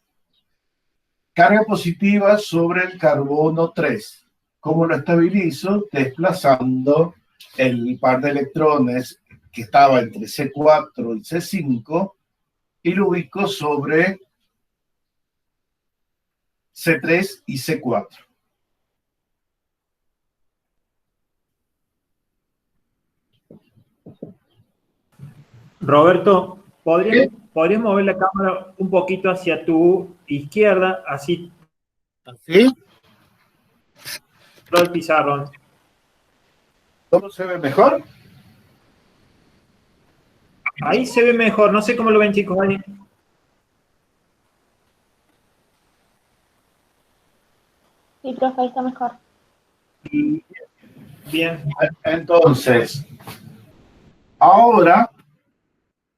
Carga positiva sobre el carbono 3. ¿Cómo lo estabilizo? Desplazando el par de electrones que estaba entre C4 y C5 y lo ubico sobre C3 y C4. Roberto, ¿podrías mover la cámara un poquito hacia tu izquierda, así ¿Así? todo el pizarrón? ¿Cómo se ve mejor? Ahí se ve mejor, no sé cómo lo ven, chicos. Ahí. Sí, profe, ahí está mejor. Bien. Entonces, ahora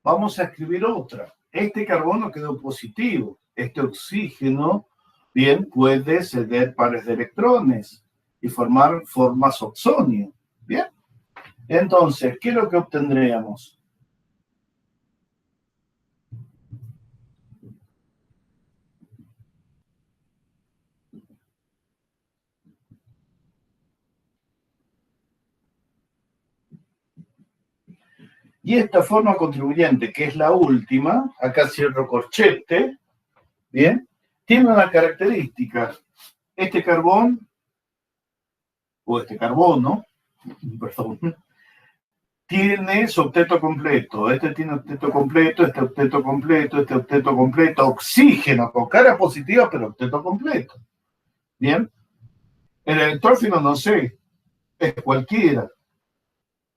vamos a escribir otra. Este carbono quedó positivo. Este oxígeno, bien, puede ceder pares de electrones y formar formas oxonio. Bien. Entonces, ¿qué es lo que obtendríamos? Y esta forma contribuyente, que es la última, acá cierro corchete, bien, tiene una característica. Este carbón, o este carbono, perdón, tiene su octeto completo. Este tiene octeto completo, este octeto completo, este octeto completo. Oxígeno con cara positiva, pero octeto completo. Bien. El electrófilo no sé, es cualquiera.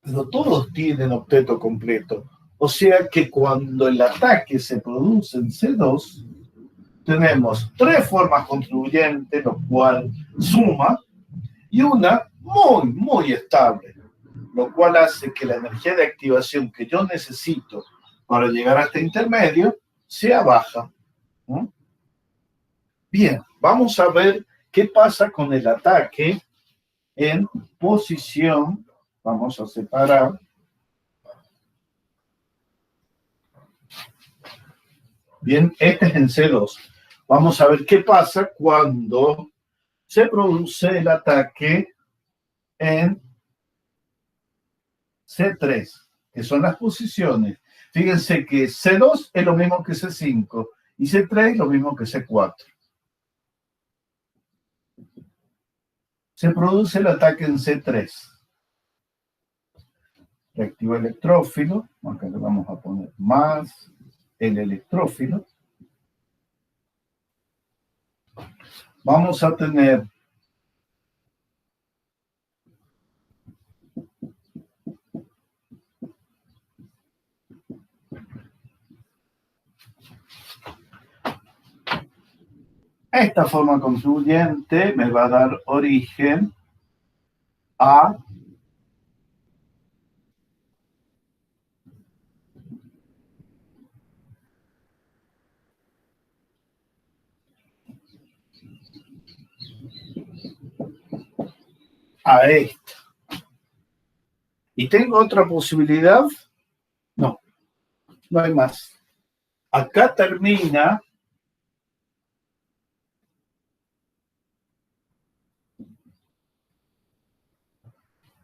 Pero todos tienen octeto completo. O sea que cuando el ataque se produce en C2, tenemos 3 formas contribuyentes, lo cual suma, y una muy, muy estable, lo cual hace que la energía de activación que yo necesito para llegar a este intermedio sea baja. ¿No? Bien, vamos a ver qué pasa con el ataque en posición. Vamos a separar. Bien, este es en C2. Vamos a ver qué pasa cuando se produce el ataque en C3, que son las posiciones. Fíjense que C2 es lo mismo que C5 y C3 es lo mismo que C4. Se produce el ataque en C3. Reactivo electrófilo, acá le vamos a poner más el electrófilo. Vamos a tener Esta forma contribuyente me va a dar origen a esta. ¿Y tengo otra posibilidad? No, no hay más. Acá termina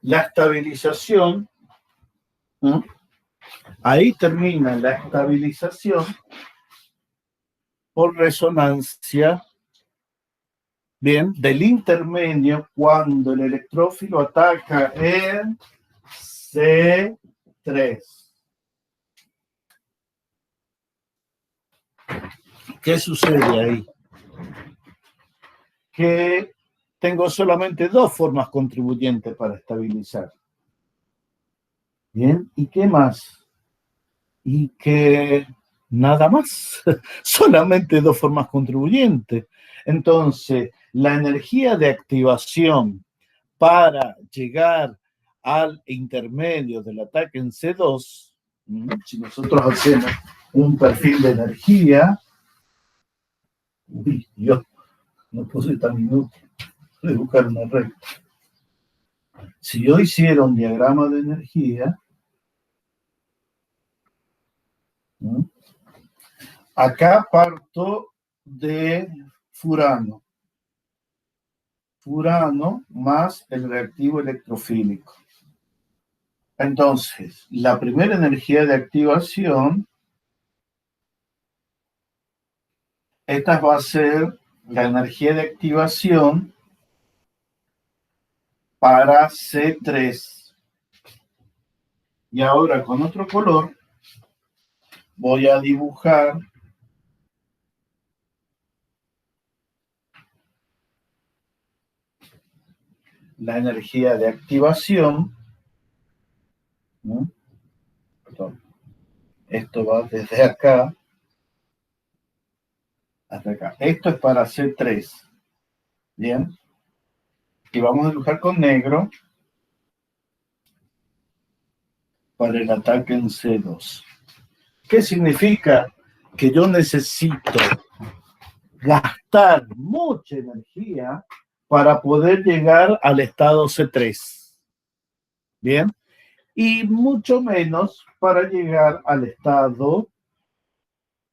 la estabilización. Ahí termina la estabilización por resonancia, bien, del intermedio cuando el electrófilo ataca en C3. ¿Qué sucede ahí? Que tengo solamente dos formas contribuyentes para estabilizar. Bien, ¿y qué más? Y que nada más, solamente dos formas contribuyentes. Entonces, la energía de activación para llegar al intermedio del ataque en C2, si nosotros hacemos un perfil de energía, uy, Dios, no puse tan inútil de buscar una recta. Si yo hiciera un diagrama de energía, acá parto de furano. Furano más el reactivo electrofílico. Entonces, la primera energía de activación, esta va a ser la energía de activación para C3. Y ahora con otro color voy a dibujar la energía de activación. Perdón. Esto va desde acá hasta acá. Esto es para C3. Bien. Y vamos a dibujar con negro para el ataque en C2. ¿Qué significa? Que yo necesito gastar mucha energía para poder llegar al estado C3. Bien. Y mucho menos para llegar al estado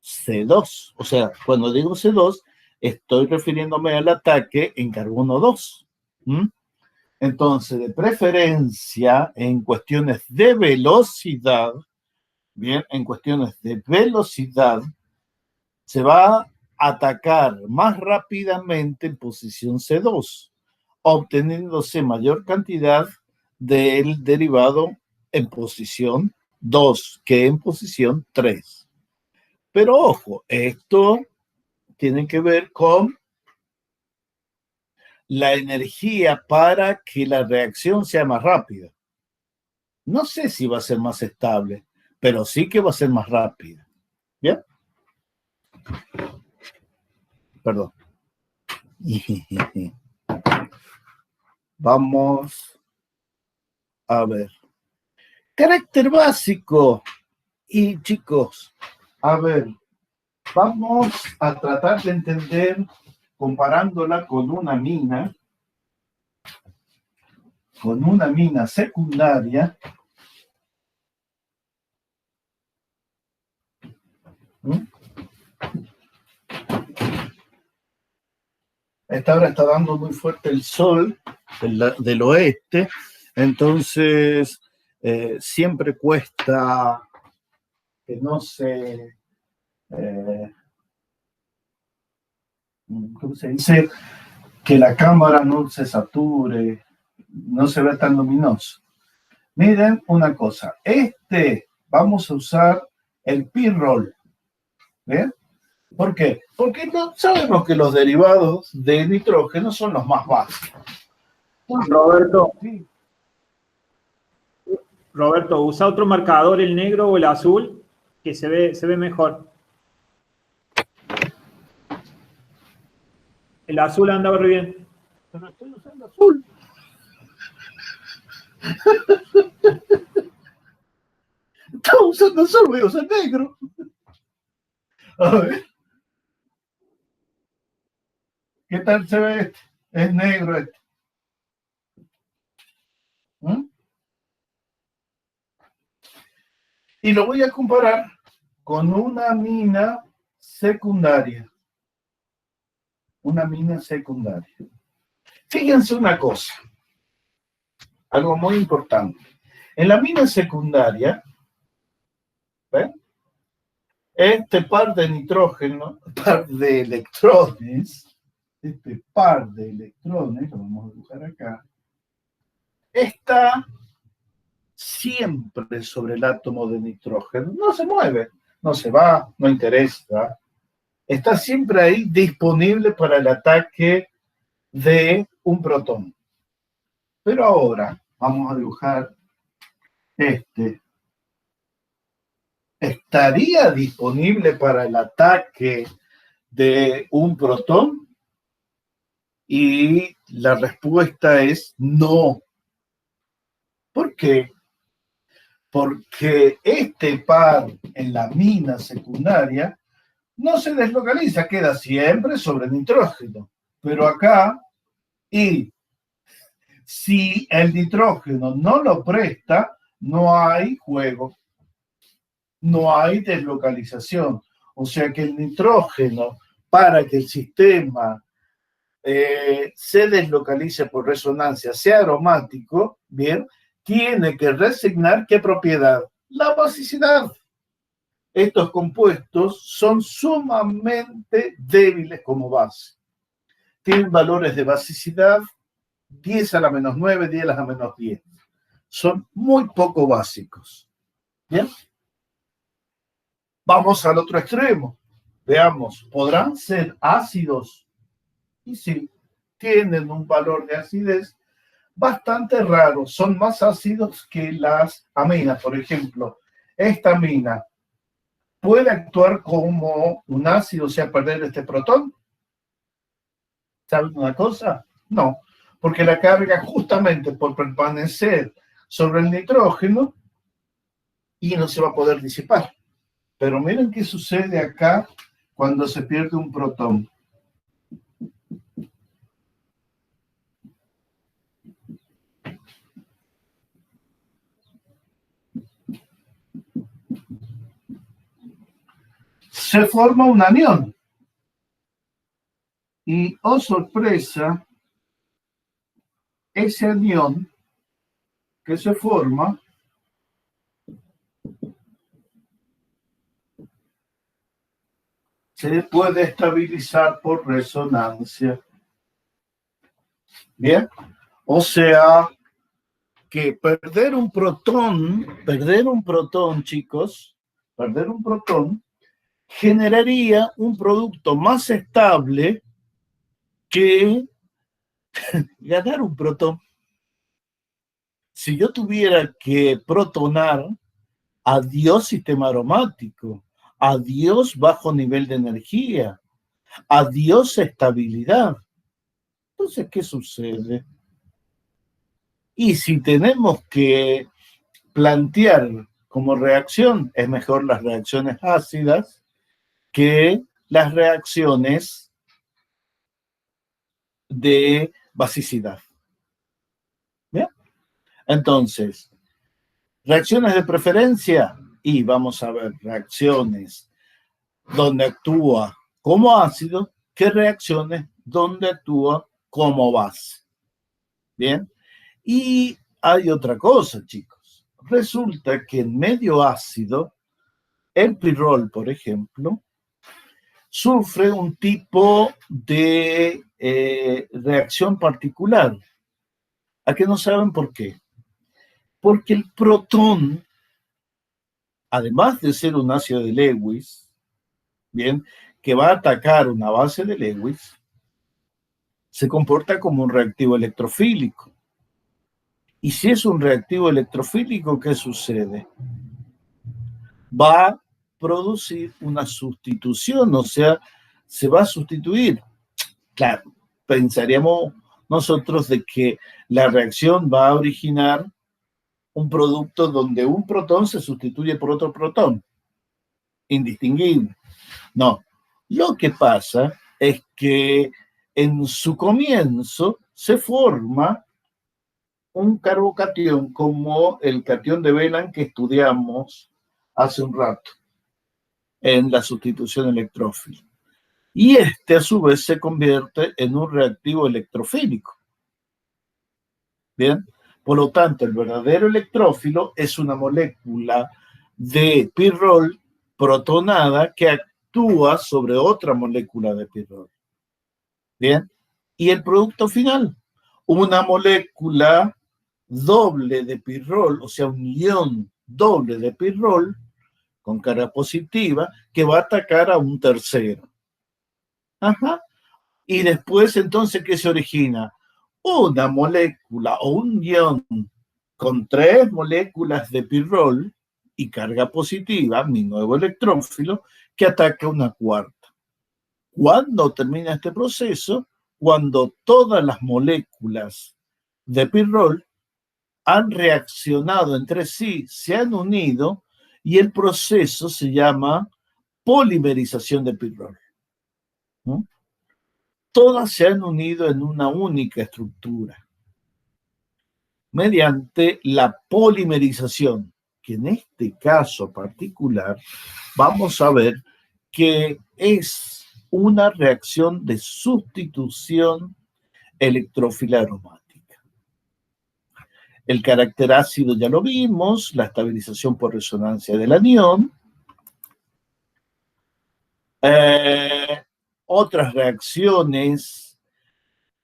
C2. O sea, cuando digo C2, estoy refiriéndome al ataque en carbono 2. Entonces, de preferencia, en cuestiones de velocidad, bien, en cuestiones de velocidad, se va a atacar más rápidamente en posición C2, obteniéndose mayor cantidad del derivado en posición 2 que en posición 3. Pero ojo, esto tiene que ver con la energía para que la reacción sea más rápida. No sé si va a ser más estable, pero sí que va a ser más rápida. ¿Bien? Perdón. Vamos a ver. Carácter básico. Y chicos, a ver, vamos a tratar de entender, comparándola con una mina secundaria. Esta hora está dando muy fuerte el sol del oeste, entonces siempre cuesta que no se... ¿cómo se dice? Que la cámara no se sature, no se vea tan luminoso. Miren una cosa, vamos a usar el P-roll. ¿Bien? ¿Por qué? Porque no, sabemos que los derivados de nitrógeno son los más básicos. Roberto, Sí. Roberto, usa otro marcador, el negro o el azul, que se ve mejor. El azul andaba re bien. Pero estoy usando azul. Estaba usando azul, voy a usar negro. A ver. ¿Qué tal se ve este? Es negro este. ¿Mm? Y lo voy a comparar con una mina secundaria. Una mina secundaria. Fíjense una cosa, algo muy importante. En la mina secundaria, ¿ven? Este par de nitrógeno, par de electrones, este par de electrones, lo vamos a dibujar acá, está siempre sobre el átomo de nitrógeno, no se mueve, no se va, no interesa, está siempre ahí disponible para el ataque de un protón. Pero ahora vamos a dibujar este. ¿Estaría disponible para el ataque de un protón? Y la respuesta es no. ¿Por qué? Porque este par en la mina secundaria no se deslocaliza, queda siempre sobre nitrógeno. Pero acá, y si el nitrógeno no lo presta, no hay juego, no hay deslocalización. O sea que el nitrógeno, para que el sistema se deslocalice por resonancia, sea aromático, bien, tiene que resignar ¿qué propiedad? La basicidad. Estos compuestos son sumamente débiles como base. Tienen valores de basicidad 10 a la menos 9, 10 a la menos 10. Son muy poco básicos. ¿Bien? Vamos al otro extremo. Veamos, ¿podrán ser ácidos? Y sí, tienen un valor de acidez bastante raro. Son más ácidos que las aminas. Por ejemplo, esta amina puede actuar como un ácido, o sea, perder este protón. ¿Saben una cosa? No, porque la carga justamente por permanecer sobre el nitrógeno y no se va a poder disipar. Pero miren qué sucede acá cuando se pierde un protón. Se forma un anión. Y, oh sorpresa, ese anión que se forma se puede estabilizar por resonancia. Bien, o sea que perder un protón, chicos, perder un protón generaría un producto más estable que ganar un protón. Si yo tuviera que protonar, adiós sistema aromático, adiós bajo nivel de energía, adiós estabilidad. Entonces, ¿qué sucede? Y si tenemos que plantear como reacción, es mejor las reacciones ácidas que las reacciones de basicidad. ¿Bien? Entonces, reacciones de preferencia, y vamos a ver reacciones donde actúa como ácido, ¿qué reacciones donde actúa como base? Bien, y hay otra cosa, chicos. Resulta que en medio ácido, el pirrol, por ejemplo, sufre un tipo de reacción particular. ¿A qué no saben por qué? Porque el protón, además de ser un ácido de Lewis, bien, que va a atacar una base de Lewis, se comporta como un reactivo electrofílico. Y si es un reactivo electrofílico, ¿qué sucede? Va a producir una sustitución, o sea, se va a sustituir. Claro, pensaríamos nosotros de que la reacción va a originar un producto donde un protón se sustituye por otro protón, indistinguible. No, lo que pasa es que en su comienzo se forma un carbocatión como el catión de Velan que estudiamos hace un rato en la sustitución electrófila. Y este a su vez se convierte en un reactivo electrofílico. Bien, por lo tanto, el verdadero electrófilo es una molécula de pirrol protonada que actúa sobre otra molécula de pirrol. Bien, y el producto final, una molécula doble de pirrol, o sea, un ion doble de pirrol con carga positiva que va a atacar a un tercero. Ajá. Y después, entonces, ¿qué se origina? Una molécula o un ion con 3 moléculas de pirrol y carga positiva, mi nuevo electrófilo, que ataca una cuarta. ¿Cuándo termina este proceso? Cuando todas las moléculas de pirrol han reaccionado entre sí, se han unido y el proceso se llama polimerización de pirrol. ¿No? Todas se han unido en una única estructura mediante la polimerización, que en este caso particular vamos a ver que es una reacción de sustitución electrófila aromática. El carácter ácido ya lo vimos, la estabilización por resonancia del anión. Otras reacciones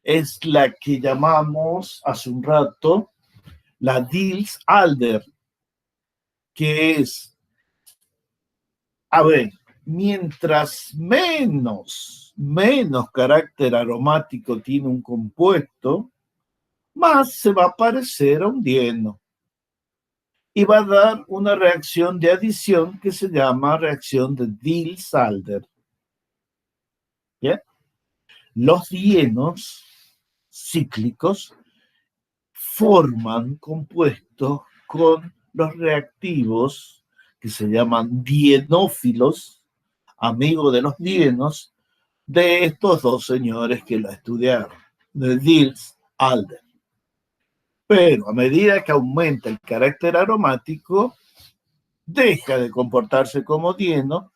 es la que llamamos hace un rato la Diels-Alder, que es, a ver, mientras menos carácter aromático tiene un compuesto, más se va a parecer a un dieno. Y va a dar una reacción de adición que se llama reacción de Diels-Alder. ¿Bien? Los dienos cíclicos forman compuestos con los reactivos que se llaman dienófilos, amigos de los dienos, de estos dos señores que la estudiaron, de Diels-Alder. Pero a medida que aumenta el carácter aromático, deja de comportarse como dieno,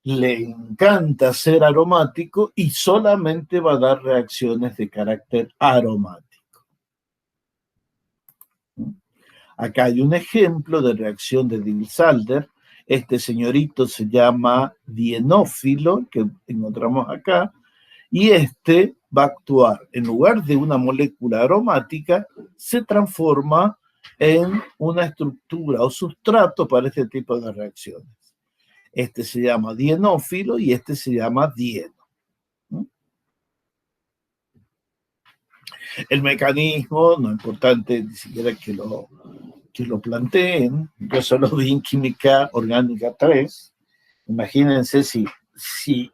le encanta ser aromático y solamente va a dar reacciones de carácter aromático. Acá hay un ejemplo de reacción de Diels-Alder. Este señorito se llama dienófilo, que encontramos acá, y este va a actuar, en lugar de una molécula aromática, se transforma en una estructura o sustrato para este tipo de reacciones. Este se llama dienófilo y este se llama dieno. El mecanismo, no es importante ni siquiera que lo planteen, yo solo vi en Química Orgánica 3. Imagínense si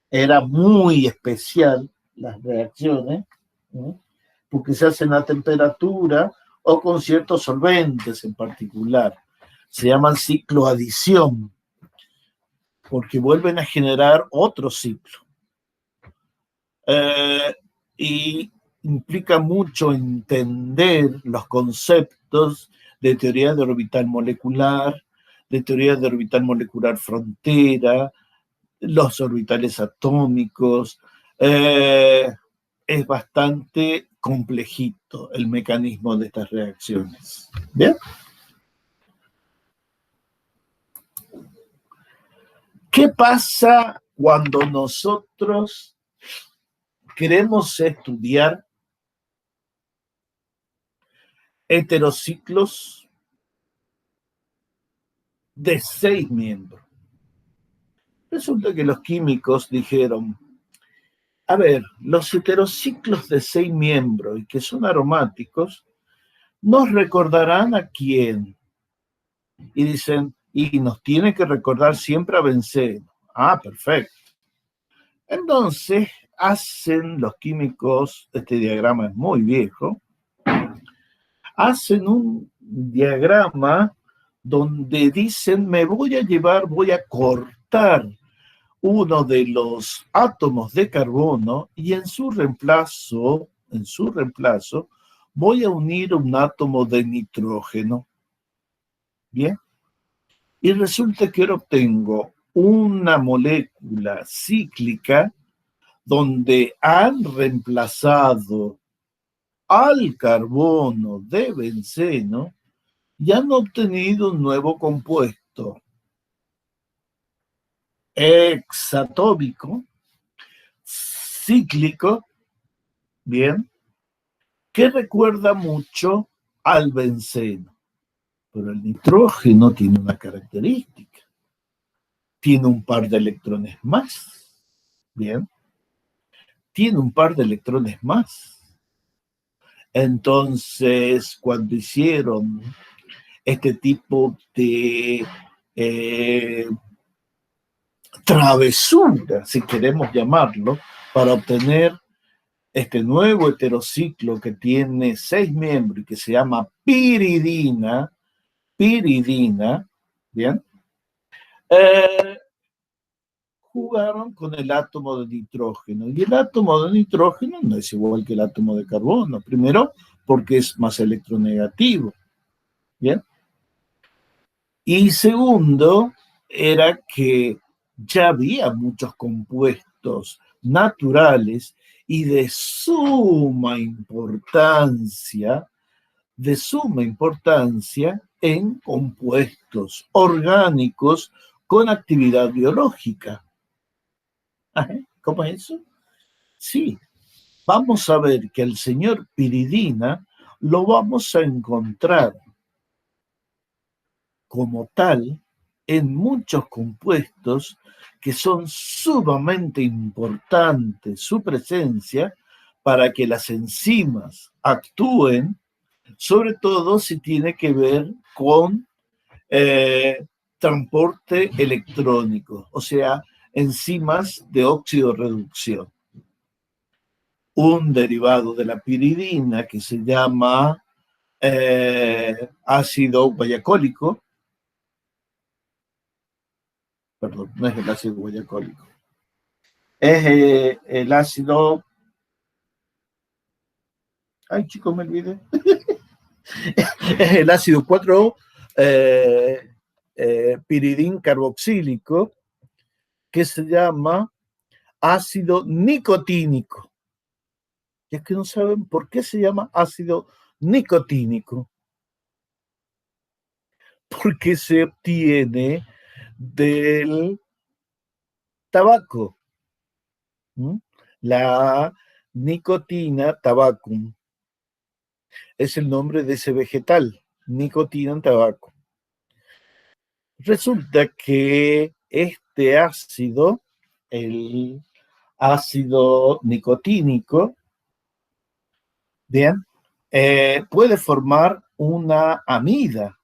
era muy especial las reacciones, ¿no? Porque se hacen a temperatura o con ciertos solventes en particular. Se llaman cicloadición, porque vuelven a generar otro ciclo. Y implica mucho entender los conceptos de teoría de orbital molecular, de teoría de orbital molecular frontera, los orbitales atómicos. Es bastante complejito el mecanismo de estas reacciones. ¿Bien? ¿Qué pasa cuando nosotros queremos estudiar heterociclos de 6 miembros? Resulta que los químicos dijeron, a ver, los heterociclos de 6 miembros y que son aromáticos, ¿nos recordarán a quién? Y dicen, y nos tiene que recordar siempre a benceno. Ah, perfecto. Entonces, hacen los químicos, este diagrama es muy viejo, hacen un diagrama donde dicen, voy a cortar uno de los átomos de carbono y en su reemplazo, voy a unir un átomo de nitrógeno. Bien. Y resulta que ahora obtengo una molécula cíclica donde han reemplazado al carbono de benceno y han obtenido un nuevo compuesto hexatómico, cíclico, bien, que recuerda mucho al benceno. Pero el nitrógeno tiene una característica. Tiene un par de electrones más. Bien. Tiene un par de electrones más. Entonces, cuando hicieron este tipo de travesura, si queremos llamarlo, para obtener este nuevo heterociclo que tiene 6 miembros y que se llama piridina, ¿bien? Jugaron con el átomo de nitrógeno. Y el átomo de nitrógeno no es igual que el átomo de carbono. Primero, porque es más electronegativo. ¿Bien? Y segundo, era que ya había muchos compuestos naturales y de suma importancia en compuestos orgánicos con actividad biológica. ¿Cómo es eso? Sí, vamos a ver que el señor piridina lo vamos a encontrar como tal en muchos compuestos que son sumamente importantes su presencia para que las enzimas actúen, sobre todo si tiene que ver con transporte electrónico, o sea, enzimas de oxidorreducción. Un derivado de la piridina que se llama ácido guayacólico, perdón, no es el ácido guayacólico, es el ácido, ay chicos, me olvidé, es el ácido 4 piridín carboxílico, que se llama ácido nicotínico. Y es que no saben por qué se llama ácido nicotínico. Porque se obtiene del tabaco. La nicotina tabacum es el nombre de ese vegetal, nicotina en tabaco. Resulta que este ácido, el ácido nicotínico, bien, puede formar una amida,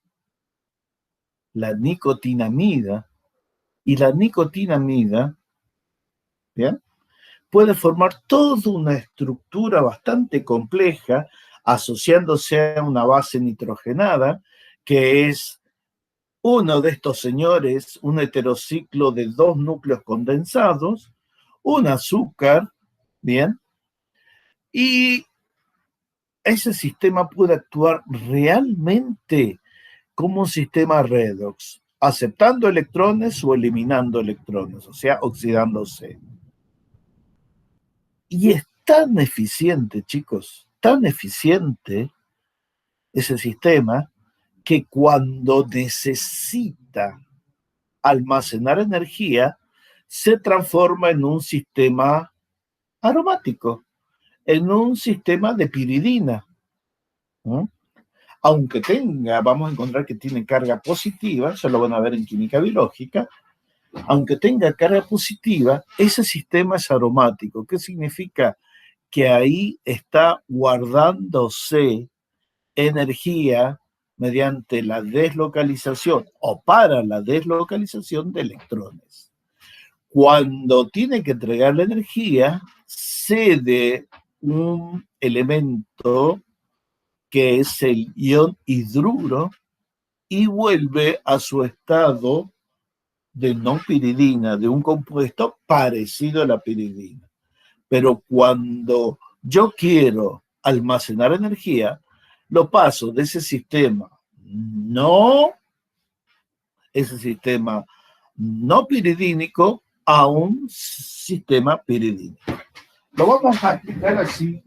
la nicotinamida, y la nicotinamida, bien, puede formar toda una estructura bastante compleja asociándose a una base nitrogenada, que es uno de estos señores, un heterociclo de 2 núcleos condensados, un azúcar, bien, y ese sistema puede actuar realmente como un sistema redox, aceptando electrones o eliminando electrones, o sea, oxidándose. Y es tan eficiente, chicos, tan eficiente ese sistema, que cuando necesita almacenar energía, se transforma en un sistema aromático, en un sistema de piridina. ¿No? Aunque tenga, vamos a encontrar que tiene carga positiva, ya lo van a ver en química biológica, aunque tenga carga positiva, ese sistema es aromático. ¿Qué significa? Que ahí está guardándose energía mediante la deslocalización o para la deslocalización de electrones. Cuando tiene que entregar la energía, cede un elemento que es el ion hidruro y vuelve a su estado de no piridina, de un compuesto parecido a la piridina. Pero cuando yo quiero almacenar energía, lo paso de ese sistema no piridínico a un sistema piridínico. Lo vamos a explicar así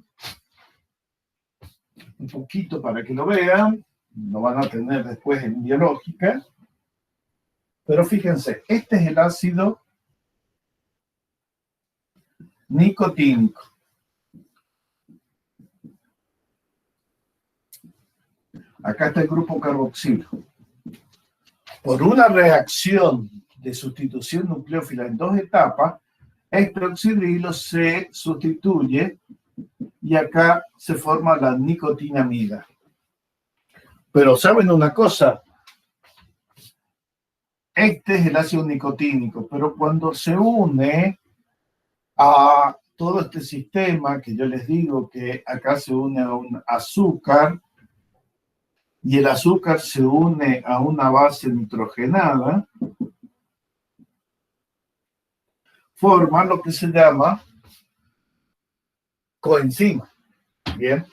un poquito para que lo vean. Lo van a tener después en biológica. Pero fíjense, este es el ácido nicotínico. Acá está el grupo carboxilo. Por una reacción de sustitución nucleófila en 2 etapas, este oxidrilo se sustituye y acá se forma la nicotinamida. Pero ¿saben una cosa? Este es el ácido nicotínico, pero cuando se une a todo este sistema, que yo les digo que acá se une a un azúcar, y el azúcar se une a una base nitrogenada, forma lo que se llama coenzima. Bien,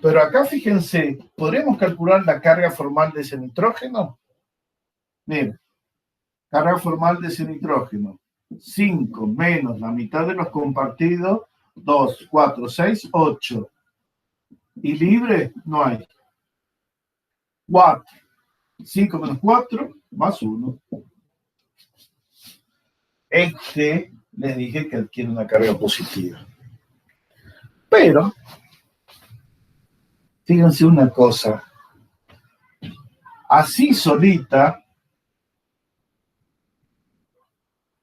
pero acá fíjense, ¿podremos calcular la carga formal de ese nitrógeno? Miren, carga formal de ese nitrógeno, 5 menos la mitad de los compartidos, 2, 4, 6, 8. Y libre no hay. 4. 5 menos 4, más 1. Este, les dije que adquiere una carga positiva. Pero, fíjense una cosa. Así solita,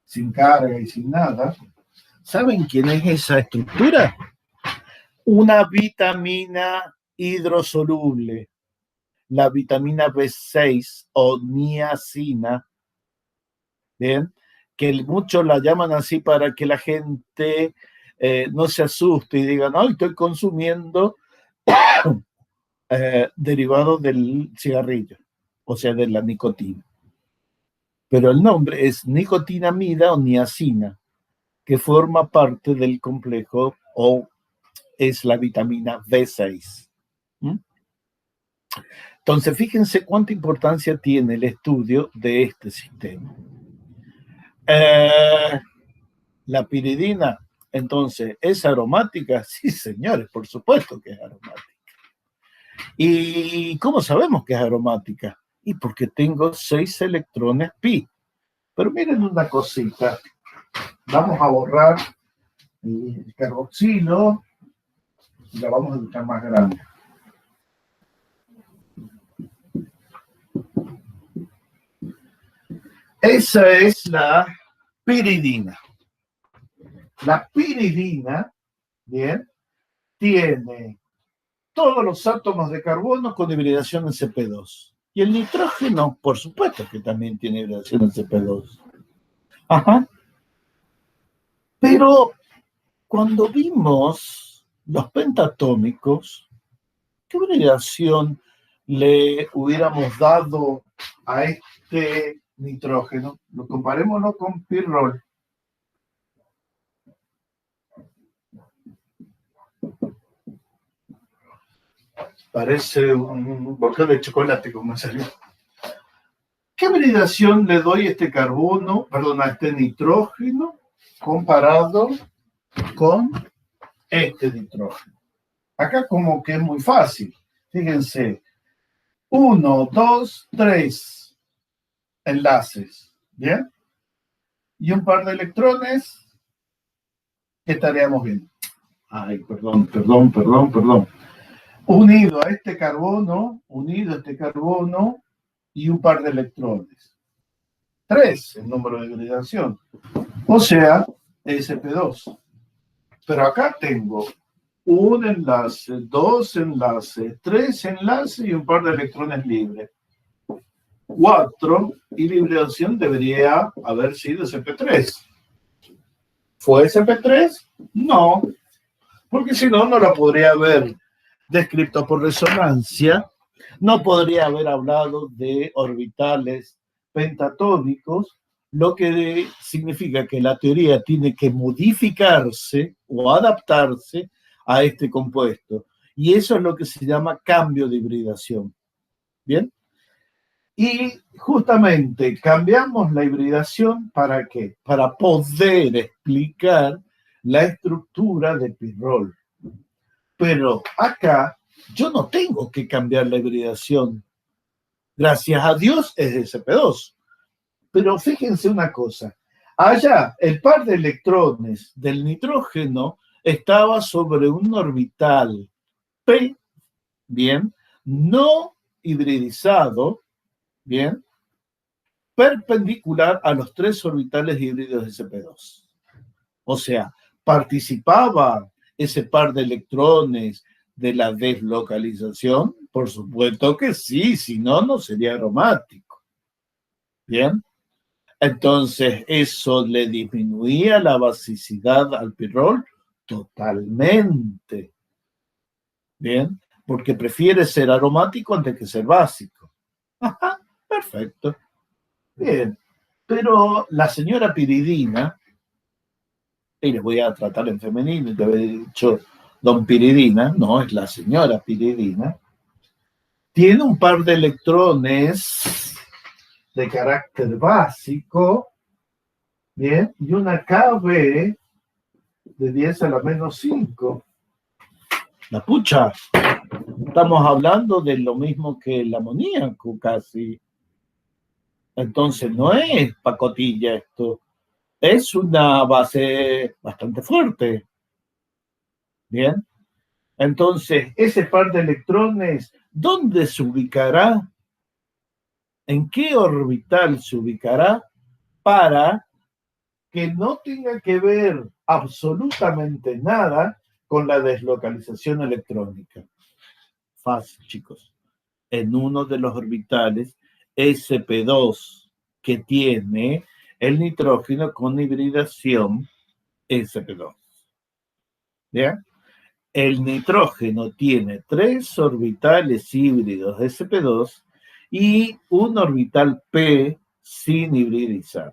sin carga y sin nada, ¿saben quién es esa estructura? Una vitamina hidrosoluble. La vitamina B6 o niacina, ¿bien? Que muchos la llaman así para que la gente no se asuste y diga, no, estoy consumiendo derivados del cigarrillo, o sea, de la nicotina. Pero el nombre es nicotinamida o niacina, que forma parte del complejo o es la vitamina B6. ¿Mm? Entonces, fíjense cuánta importancia tiene el estudio de este sistema. La piridina, entonces, ¿es aromática? Sí, señores, por supuesto que es aromática. ¿Y cómo sabemos que es aromática? Y porque tengo 6 electrones pi. Pero miren una cosita. Vamos a borrar el carboxilo y la vamos a buscar más grande. Esa es la piridina. La piridina, bien, tiene todos los átomos de carbono con hibridación en CP2. Y el nitrógeno, por supuesto que también tiene hibridación en CP2. Ajá. Pero cuando vimos los pentatómicos, ¿qué hibridación le hubiéramos dado a este nitrógeno? Lo comparémoslo con pirrol. Parece un bocado de chocolate como salió. ¿Qué hibridación le doy a este carbono, a este nitrógeno comparado con este nitrógeno? Acá como que es muy fácil. Fíjense, 1, 2, 3 enlaces, ¿bien? Y un par de electrones, ¿qué estaríamos viendo? Ay, perdón. Unido a este carbono y un par de electrones. 3 el número de hibridación. O sea, sp2. Pero acá tengo un enlace, 2 enlaces, 3 enlaces y un par de electrones libres. 4, y la hibridación debería haber sido sp3. ¿Fue sp3? No, porque si no, no la podría haber descrito por resonancia, no podría haber hablado de orbitales pentatónicos, lo que significa que la teoría tiene que modificarse o adaptarse a este compuesto. Y eso es lo que se llama cambio de hibridación. ¿Bien? Y justamente cambiamos la hibridación ¿para qué? Para poder explicar la estructura de pirrol. Pero acá yo no tengo que cambiar la hibridación. Gracias a Dios es sp2. Pero fíjense una cosa. Allá el par de electrones del nitrógeno estaba sobre un orbital P, bien, no hibridizado, bien, perpendicular a los 3 orbitales híbridos de sp2. O sea, participaba ese par de electrones de la deslocalización. Por supuesto que sí, si no, no sería aromático. Bien. Entonces, ¿eso le disminuía la basicidad al pirrol? Totalmente. Bien, porque prefiere ser aromático antes que ser básico. Ajá, perfecto. Bien, pero la señora piridina, y les voy a tratar en femenino, y te había dicho don Piridina, no, es la señora Piridina, tiene un par de electrones de carácter básico, bien, y una KB de 10 a la menos 5. La pucha, estamos hablando de lo mismo que el amoníaco casi. Entonces no es pacotilla esto, es una base bastante fuerte. Bien, entonces ese par de electrones, ¿dónde se ubicará? ¿En qué orbital se ubicará para que no tenga que ver absolutamente nada con la deslocalización electrónica? Fácil, chicos. En uno de los orbitales sp2 que tiene el nitrógeno con hibridación sp2. ¿Bien? El nitrógeno tiene 3 orbitales híbridos sp2 y un orbital p sin hibridizar.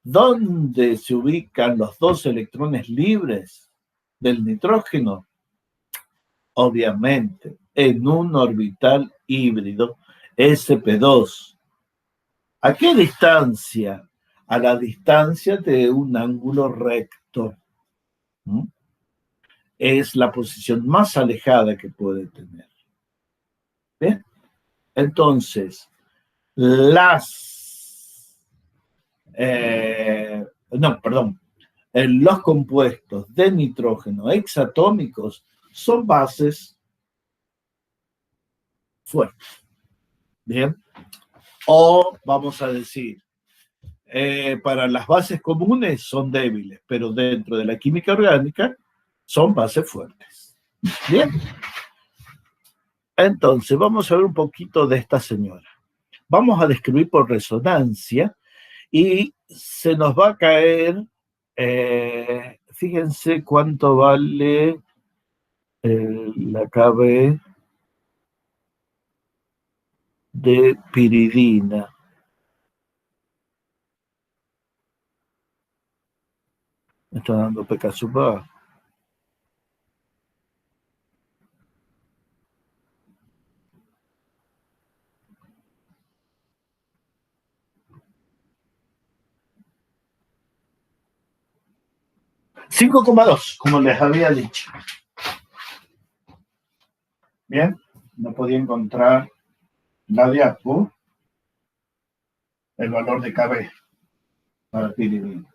¿Dónde se ubican los 2 electrones libres del nitrógeno? Obviamente, en un orbital híbrido sp2. ¿A qué distancia? A la distancia de un ángulo recto. Es la posición más alejada que puede tener. ¿Bien? Entonces, los compuestos de nitrógeno hexatómicos son bases fuertes. Bien. O vamos a decir, para las bases comunes son débiles, pero dentro de la química orgánica son bases fuertes. Bien. Entonces, vamos a ver un poquito de esta señora. Vamos a describir por resonancia y se nos va a caer, fíjense cuánto vale la KB de piridina. Me está dando pK sub. 5,2, como les había dicho. Bien, no podía encontrar la diapo, el valor de KB para piridina.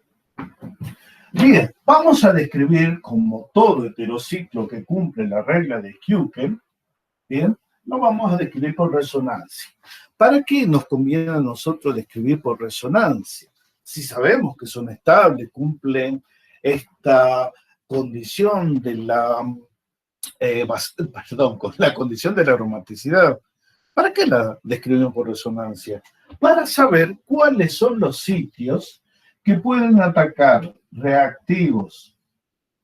Bien, vamos a describir como todo heterociclo que cumple la regla de Hükel, bien, lo vamos a describir por resonancia. ¿Para qué nos conviene a nosotros describir por resonancia? Si sabemos que son estables, cumplen esta condición de con la condición de la aromaticidad. ¿Para qué la describimos por resonancia? Para saber cuáles son los sitios que pueden atacar reactivos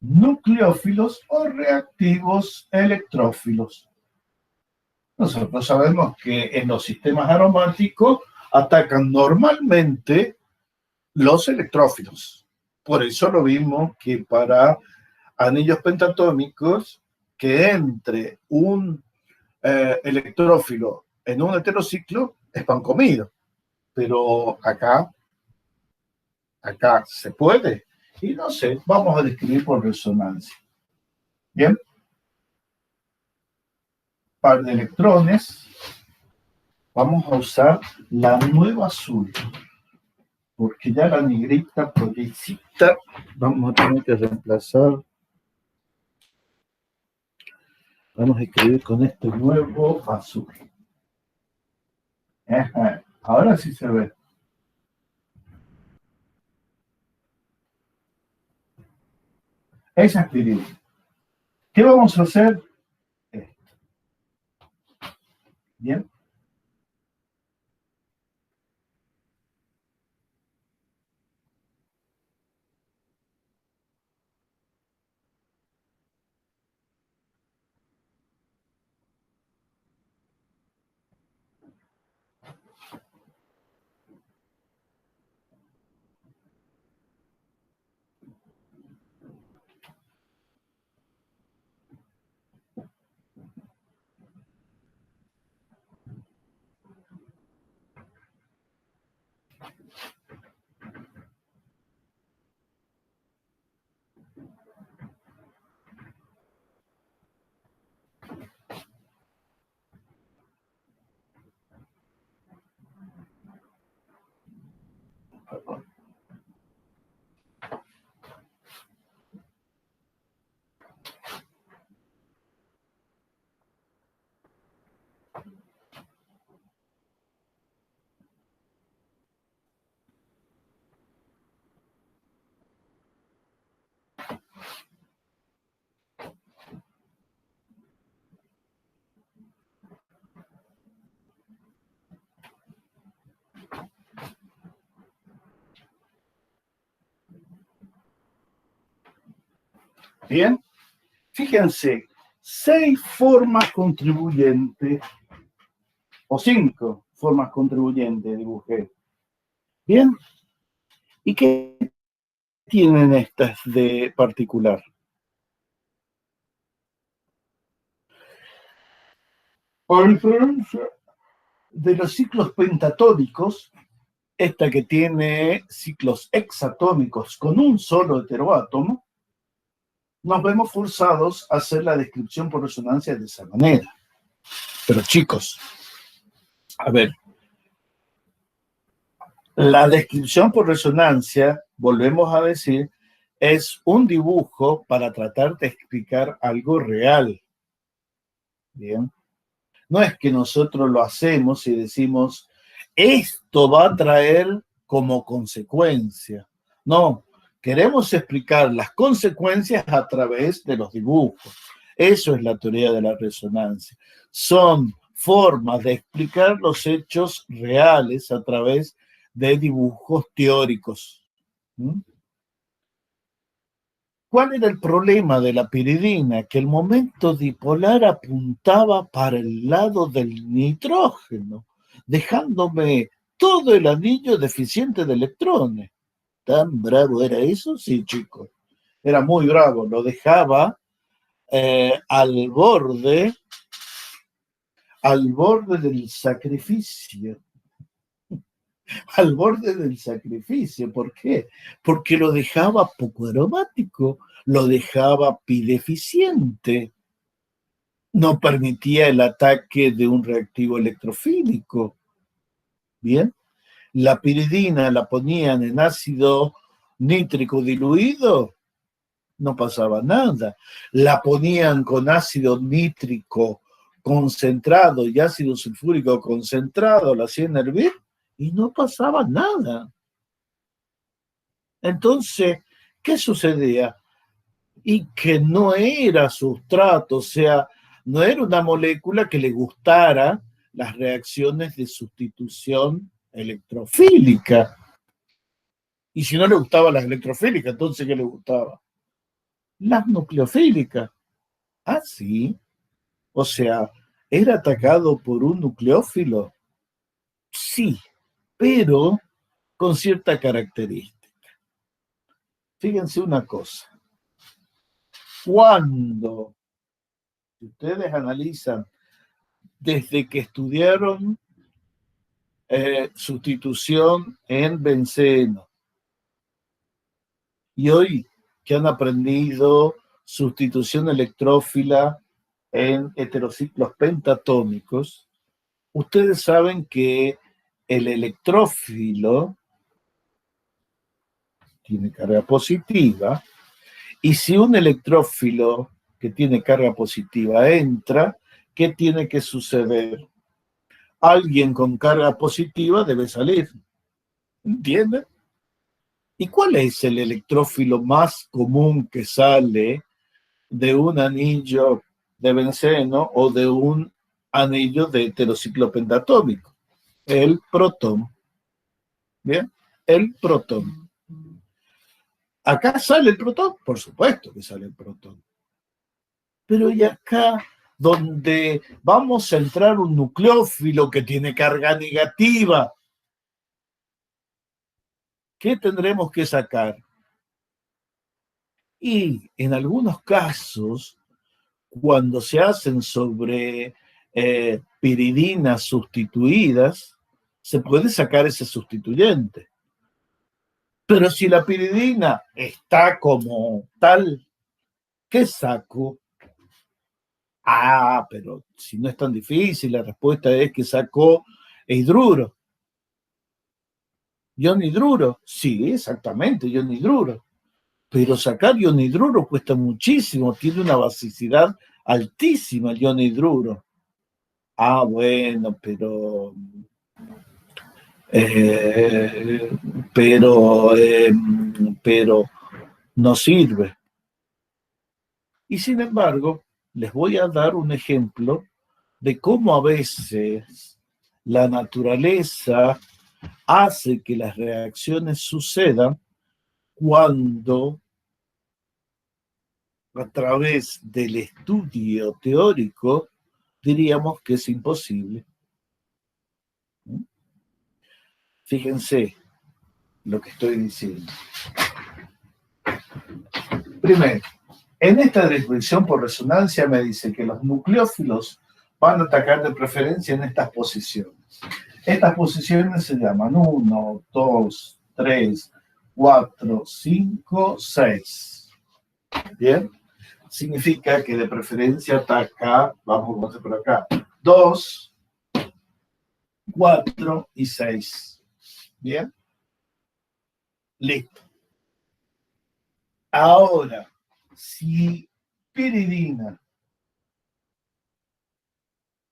nucleófilos o reactivos electrófilos. Nosotros sabemos que en los sistemas aromáticos atacan normalmente los electrófilos. Por eso lo vimos que para anillos pentatómicos, que entre un electrófilo en un heterociclo es pan comido. Pero acá se puede. Y no sé, vamos a describir por resonancia. Bien. Par de electrones. Vamos a usar la nueva azul. Porque ya la negrita, pobrecita, vamos a tener que reemplazar. Vamos a escribir con este nuevo azul. Ajá. Ahora sí se ve. Esa es piridina. ¿Qué vamos a hacer? Esto. Bien. Bien. Fíjense, 6 formas contribuyentes, o 5 formas contribuyentes dibujé. Bien. ¿Y qué tienen estas de particular? A diferencia de los ciclos pentatónicos, esta que tiene ciclos hexatónicos con un solo heteroátomo, nos vemos forzados a hacer la descripción por resonancia de esa manera. Pero chicos, a ver, la descripción por resonancia, volvemos a decir, es un dibujo para tratar de explicar algo real. Bien. No es que nosotros lo hacemos y decimos, esto va a traer como consecuencia. No, queremos explicar las consecuencias a través de los dibujos. Eso es la teoría de la resonancia. Son formas de explicar los hechos reales a través de dibujos teóricos. ¿Cuál era el problema de la piridina? Que el momento dipolar apuntaba para el lado del nitrógeno, dejándome todo el anillo deficiente de electrones. ¿Tan bravo era eso? Sí, chicos. Era muy bravo. Lo dejaba al borde del sacrificio. Al borde del sacrificio. ¿Por qué? Porque lo dejaba poco aromático, lo dejaba pi deficiente, no permitía el ataque de un reactivo electrofílico. Bien, la piridina la ponían en ácido nítrico diluido, no pasaba nada. La ponían con ácido nítrico concentrado y ácido sulfúrico concentrado, la hacían hervir y no pasaba nada. Entonces, ¿qué sucedía? Y que no era sustrato, o sea, no era una molécula que le gustara las reacciones de sustitución electrofílica. Y si no le gustaba las electrofílicas, entonces ¿qué le gustaba? Las nucleofílicas. Ah, sí. O sea, ¿era atacado por un nucleófilo? Sí, pero con cierta característica. Fíjense una cosa. Cuando ustedes analizan desde que estudiaron sustitución en benceno y hoy que han aprendido sustitución electrófila en heterociclos pentatómicos, ustedes saben que el electrófilo tiene carga positiva, y si un electrófilo que tiene carga positiva entra, ¿qué tiene que suceder? Alguien con carga positiva debe salir. ¿Entienden? ¿Y cuál es el electrófilo más común que sale de un anillo de benceno o de un anillo de heterociclo pentatómico? El protón. ¿Bien? El protón. ¿Acá sale el protón? Por supuesto que sale el protón. Pero ¿y acá, donde vamos a entrar un nucleófilo que tiene carga negativa? ¿Qué tendremos que sacar? Y en algunos casos, cuando se hacen sobre piridinas sustituidas, se puede sacar ese sustituyente. Pero si la piridina está como tal, ¿qué saco? Ah, pero si no es tan difícil, la respuesta es que sacó hidruro. Ionhidruro, sí, exactamente, ionhidruro. Pero sacar ionhidruro cuesta muchísimo, tiene una basicidad altísima el ionhidruro. Ah, bueno, pero no sirve. Y sin embargo, les voy a dar un ejemplo de cómo a veces la naturaleza hace que las reacciones sucedan cuando a través del estudio teórico diríamos que es imposible. Fíjense lo que estoy diciendo. Primero, en esta descripción por resonancia me dice que los nucleófilos van a atacar de preferencia en estas posiciones. Estas posiciones se llaman 1, 2, 3, 4, 5, 6. ¿Bien? Significa que de preferencia ataca, vamos a hacer por acá, 2, 4 y 6. ¿Bien? Listo. Ahora, si piridina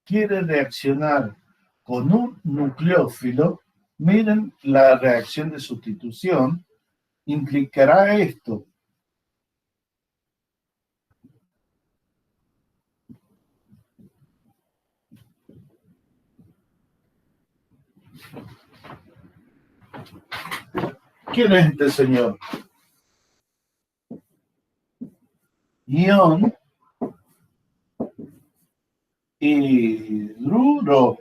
quiere reaccionar con un nucleófilo, miren la reacción de sustitución, implicará esto. ¿Quién es este señor? Ion hidruro.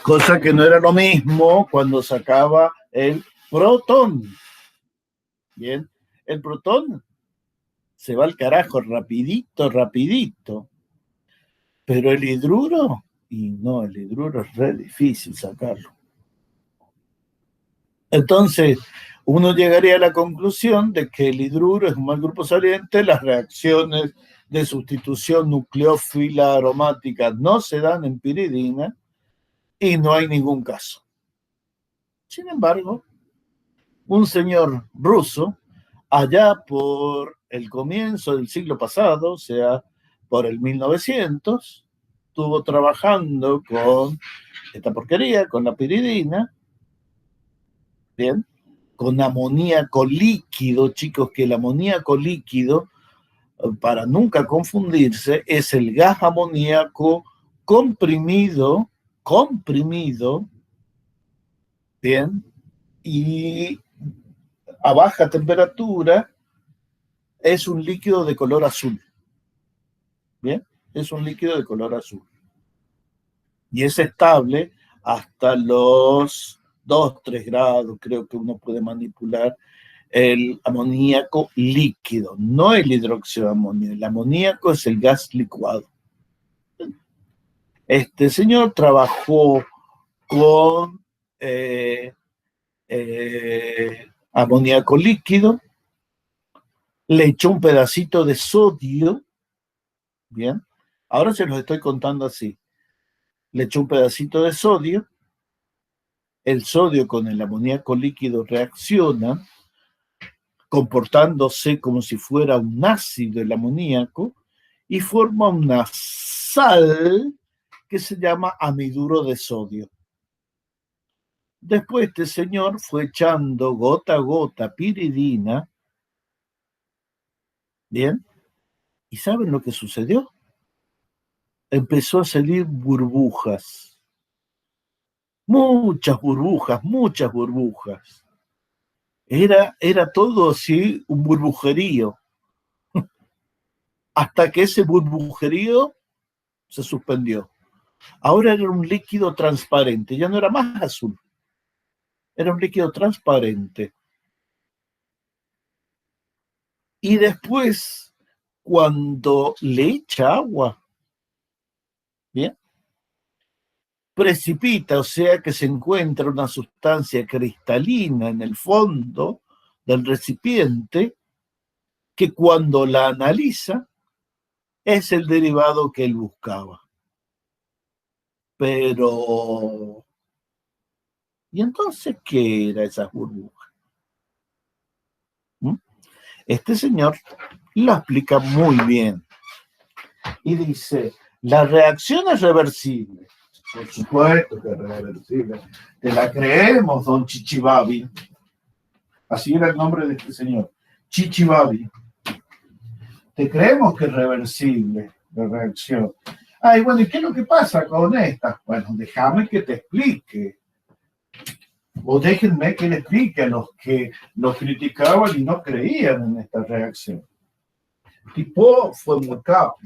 Cosa que no era lo mismo cuando sacaba el protón. Bien, el protón se va al carajo rapidito, rapidito. Pero el hidruro, y no, el hidruro es re difícil sacarlo. Entonces, uno llegaría a la conclusión de que el hidruro es un mal grupo saliente, las reacciones de sustitución nucleófila aromática no se dan en piridina y no hay ningún caso. Sin embargo, un señor ruso, allá por el comienzo del siglo pasado, o sea, por el 1900, estuvo trabajando con esta porquería, con la piridina, ¿bien? Con amoníaco líquido, chicos, que el amoníaco líquido, para nunca confundirse, es el gas amoníaco comprimido, Bien, y a baja temperatura es un líquido de color azul. Bien, es un líquido de color azul. Y es estable hasta los 2-3 grados, creo que uno puede manipular el amoníaco líquido, no el hidróxido de amonio. El amoníaco es el gas licuado. Este señor trabajó con amoníaco líquido, le echó un pedacito de sodio, bien, ahora se los estoy contando así, le echó un pedacito de sodio, el sodio con el amoníaco líquido reacciona, comportándose como si fuera un ácido el amoníaco, y forma una sal que se llama amiduro de sodio. Después este señor fue echando gota a gota piridina, ¿bien? ¿Y saben lo que sucedió? Empezó a salir burbujas. Muchas burbujas, muchas burbujas. Era todo así un burbujerío. Hasta que ese burbujerío se suspendió. Ahora era un líquido transparente, ya no era más azul. Era un líquido transparente. Y después, cuando le echa agua, ¿bien? Precipita, o sea que se encuentra una sustancia cristalina en el fondo del recipiente que cuando la analiza es el derivado que él buscaba. Pero, ¿y entonces qué era esa burbuja? Este señor lo explica muy bien y dice, la reacción es reversible. Por supuesto que es reversible. Te la creemos, don Chichibabi. Así era el nombre de este señor, Chichibabi. Te creemos que es reversible la reacción. Ay, bueno, ¿y qué es lo que pasa con esta? Bueno, déjame que te explique. O déjenme que le explique a los que lo criticaban y no creían en esta reacción. Tipo fue muy capo.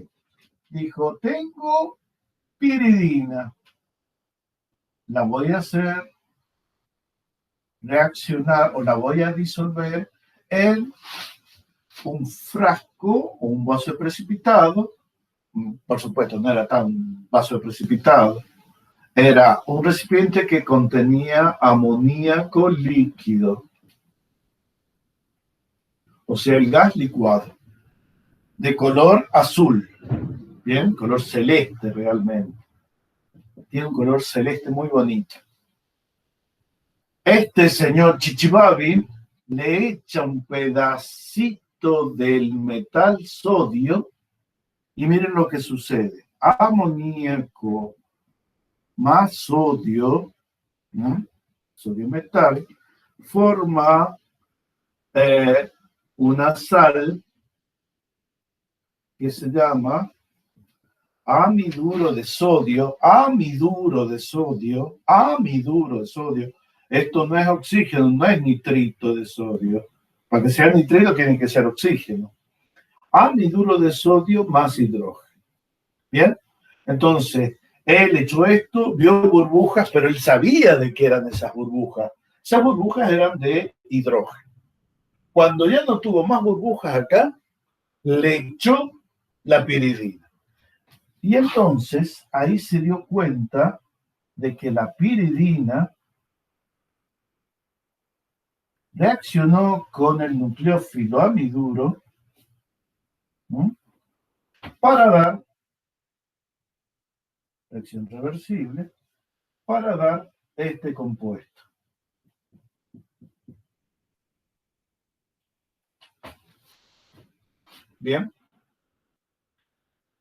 Dijo, tengo piridina. La voy a hacer reaccionar o la voy a disolver en un frasco o un vaso precipitado. Por supuesto, no era tan vaso precipitado. Era un recipiente que contenía amoníaco líquido. O sea, el gas licuado. De color azul. Bien, color celeste realmente. Tiene un color celeste muy bonito. Este señor Chichibabi le echa un pedacito del metal sodio y miren lo que sucede. Amoníaco más sodio, ¿no? Sodio metal, forma una sal que se llama amiduro de sodio, amiduro de sodio, amiduro de sodio. Esto no es oxígeno, no es nitrito de sodio. Para que sea nitrito tiene que ser oxígeno. Amiduro de sodio más hidrógeno. ¿Bien? Entonces, él echó esto, vio burbujas, pero él sabía de qué eran esas burbujas. Esas burbujas eran de hidrógeno. Cuando ya no tuvo más burbujas acá, le echó la piridina. Y entonces ahí se dio cuenta de que la piridina reaccionó con el nucleófilo amiduro, ¿no? Para dar, reacción reversible, para dar este compuesto. Bien.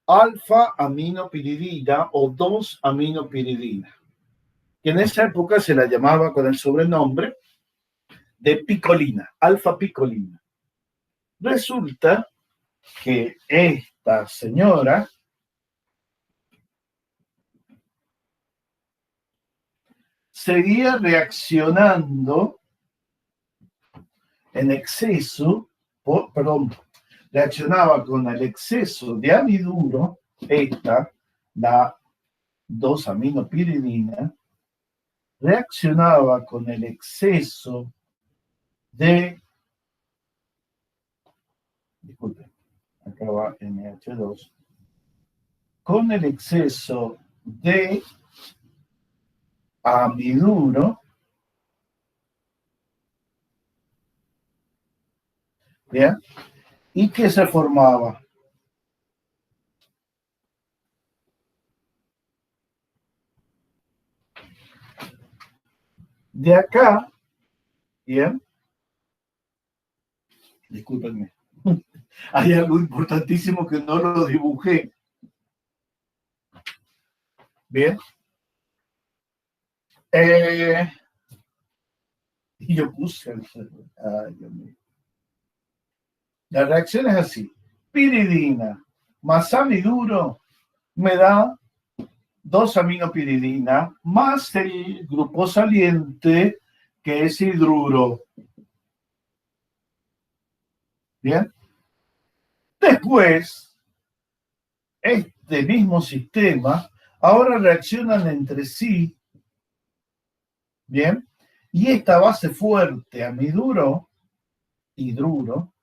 Alfa-aminopiridina o 2-aminopiridina, que en esa época se la llamaba con el sobrenombre de picolina, alfa-picolina. Resulta que esta señora seguía reaccionando en exceso, reaccionaba con el exceso de amiduro, la 2-aminopiridina, reaccionaba con el exceso de, disculpen, acá va NH2, con el exceso de amiduro, ¿bien? ¿Y qué se formaba? De acá, ¿bien? Discúlpenme. Hay algo importantísimo que no lo dibujé. ¿Bien? Y yo puse... Ay, Dios mío. La reacción es así. Piridina más amiduro me da 2-aminopiridina más el grupo saliente que es hidruro. ¿Bien? Después, este mismo sistema ahora reaccionan entre sí. ¿Bien? Y esta base fuerte, amiduro, hidruro,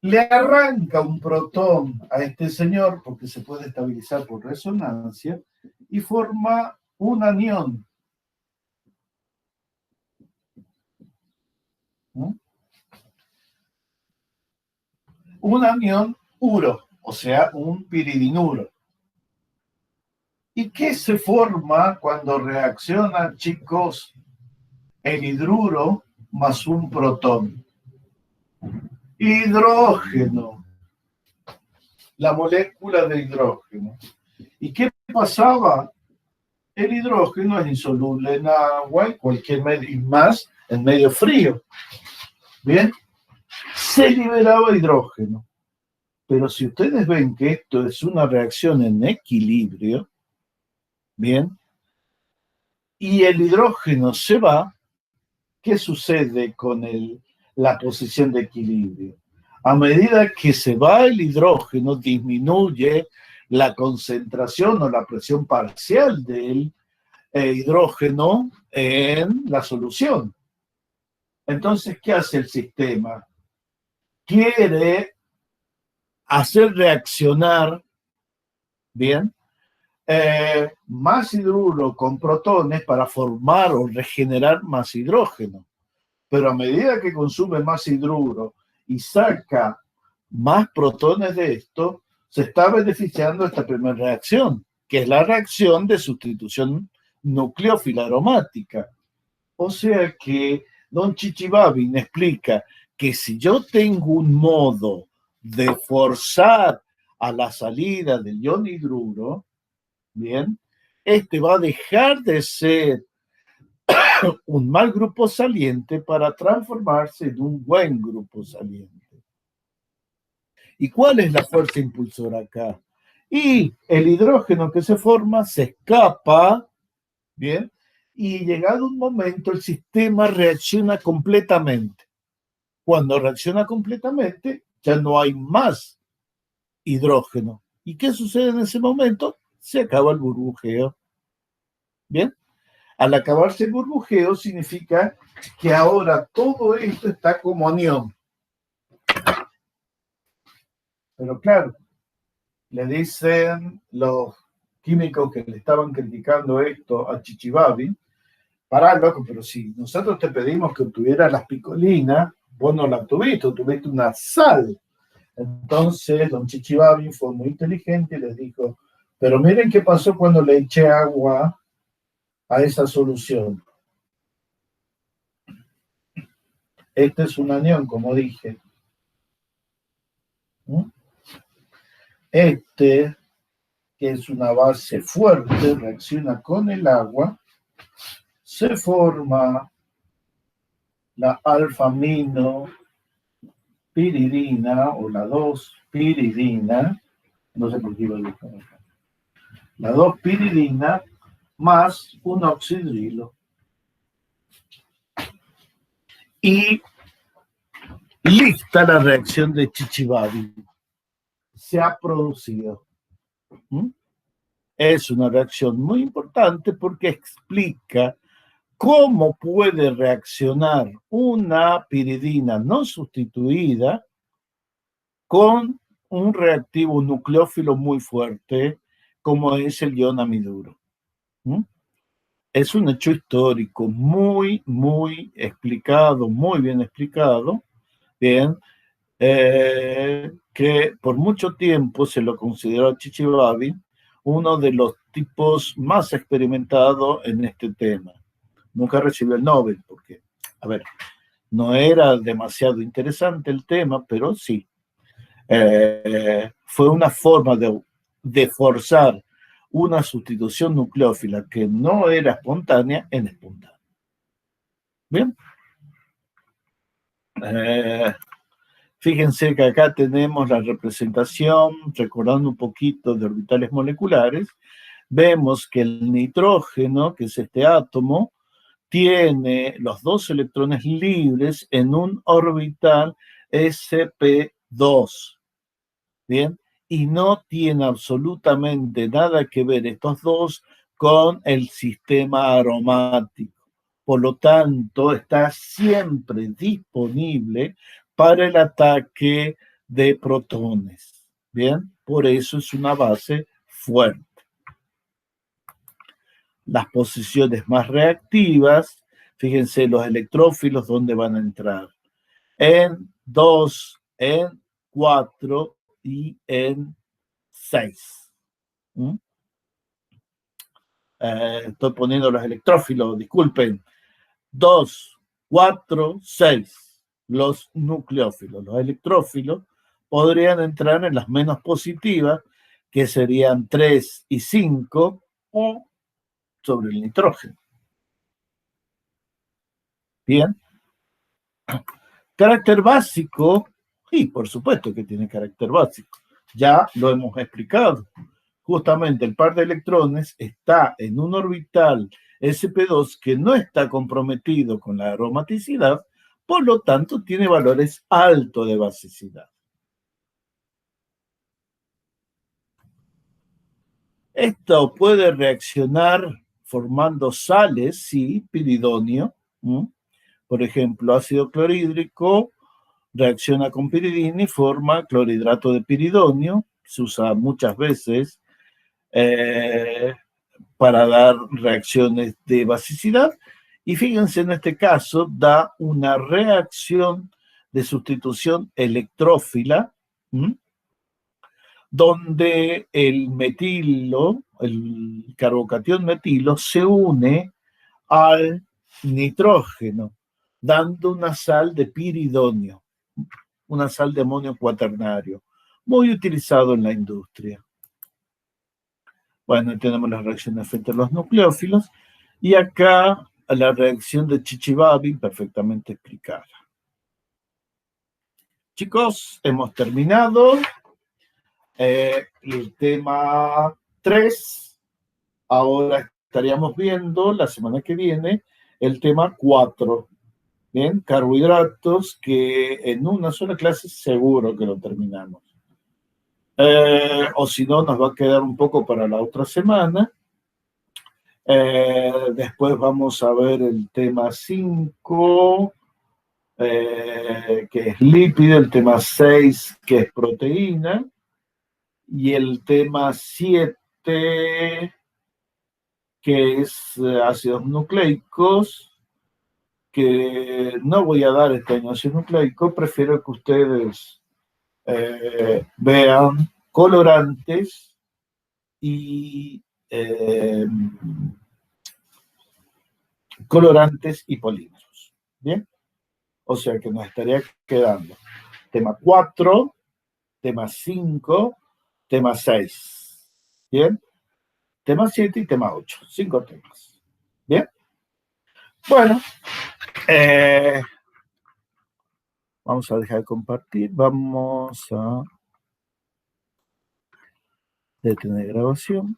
le arranca un protón a este señor, porque se puede estabilizar por resonancia, y forma un anión. ¿Mm? Un anión uro, o sea, un piridinuro. ¿Y qué se forma cuando reaccionan, chicos, el hidruro más un protón? Hidrógeno. La molécula de hidrógeno. ¿Y qué pasaba? El hidrógeno es insoluble en agua y cualquier medio, y más en medio frío. ¿Bien? Se liberaba hidrógeno. Pero si ustedes ven que esto es una reacción en equilibrio, ¿bien? Y el hidrógeno se va, ¿qué sucede con la posición de equilibrio? A medida que se va el hidrógeno, disminuye la concentración o la presión parcial del hidrógeno en la solución. Entonces, ¿qué hace el sistema? Quiere hacer reaccionar, ¿bien? Más hidruro con protones para formar o regenerar más hidrógeno. Pero a medida que consume más hidruro y saca más protones de esto, se está beneficiando esta primera reacción, que es la reacción de sustitución nucleófila aromática. O sea que don Chichibabin explica que si yo tengo un modo de forzar a la salida del ion hidruro, bien, este va a dejar de ser un mal grupo saliente para transformarse en un buen grupo saliente. ¿Y cuál es la fuerza impulsora acá? Y el hidrógeno que se forma se escapa, ¿bien? Y llegado un momento el sistema reacciona completamente. Cuando reacciona completamente ya no hay más hidrógeno. ¿Y qué sucede en ese momento? Se acaba el burbujeo. ¿Bien? Al acabarse el burbujeo significa que ahora todo esto está como anión. Pero claro, le dicen los químicos que le estaban criticando esto a Chichibabin, pará, loco, pero si nosotros te pedimos que obtuvieras las picolinas, vos no la tuviste una sal. Entonces, don Chichibabin fue muy inteligente y les dijo, pero miren qué pasó cuando le eché agua a esa solución. Este es un anión, como dije. Este, que es una base fuerte, reacciona con el agua, se forma la alfa-aminopiridina o la 2-piridina, no sé por qué lo digo acá. La 2-piridina más un oxidrilo. Y lista la reacción de Chichibabi. Se ha producido. ¿Mm? Es una reacción muy importante porque explica cómo puede reaccionar una piridina no sustituida con un reactivo nucleófilo muy fuerte como es el ion amiduro. ¿Mm? Es un hecho histórico muy, muy explicado, muy bien explicado, bien, que por mucho tiempo se lo consideró a Chichibabi uno de los tipos más experimentados en este tema. Nunca recibió el Nobel porque, a ver, no era demasiado interesante el tema, pero sí. Fue una forma de forzar una sustitución nucleófila que no era espontánea en espontánea. Bien. Fíjense que acá tenemos la representación, recordando un poquito de orbitales moleculares, vemos que el nitrógeno, que es este átomo, tiene los 2 electrones libres en un orbital sp2. Bien, y no tiene absolutamente nada que ver estos dos con el sistema aromático. Por lo tanto, está siempre disponible para el ataque de protones. Bien, por eso es una base fuerte. Las posiciones más reactivas, fíjense los electrófilos dónde van a entrar. En 2, en 4 y en 6. Estoy poniendo los electrófilos, disculpen. 2, 4, 6. Los nucleófilos. Los electrófilos podrían entrar en las menos positivas, que serían 3 y 5, o sobre el nitrógeno. Bien. Carácter básico, y por supuesto que tiene carácter básico. Ya lo hemos explicado. Justamente el par de electrones está en un orbital sp2 que no está comprometido con la aromaticidad, por lo tanto tiene valores altos de basicidad. Esto puede reaccionar formando sales, sí, piridonio. Por ejemplo, ácido clorhídrico reacciona con piridina y forma clorhidrato de piridonio. Se usa muchas veces para dar reacciones de basicidad. Y fíjense, en este caso da una reacción de sustitución electrófila, donde el metilo, el carbocatión metilo, se une al nitrógeno, dando una sal de piridonio, una sal de amonio cuaternario, muy utilizado en la industria. Bueno, tenemos las reacciones frente a los nucleófilos y acá la reacción de Chichibabi perfectamente explicada. Chicos, hemos terminado el tema 3. Ahora estaríamos viendo la semana que viene el tema 4. Bien, carbohidratos, que en una sola clase seguro que lo terminamos. O si no, nos va a quedar un poco para la otra semana. Después vamos a ver el tema 5, que es lípido, el tema 6, que es proteína, y el tema 7, que es ácidos nucleicos, que no voy a dar este año ácido nucleico, prefiero que ustedes vean colorantes y polímeros. ¿Bien? O sea que nos estaría quedando tema 4, tema 5, tema 6. ¿Bien? Tema 7 y tema 8. 5 temas. ¿Bien? Bueno, vamos a dejar de compartir. Vamos a detener grabación.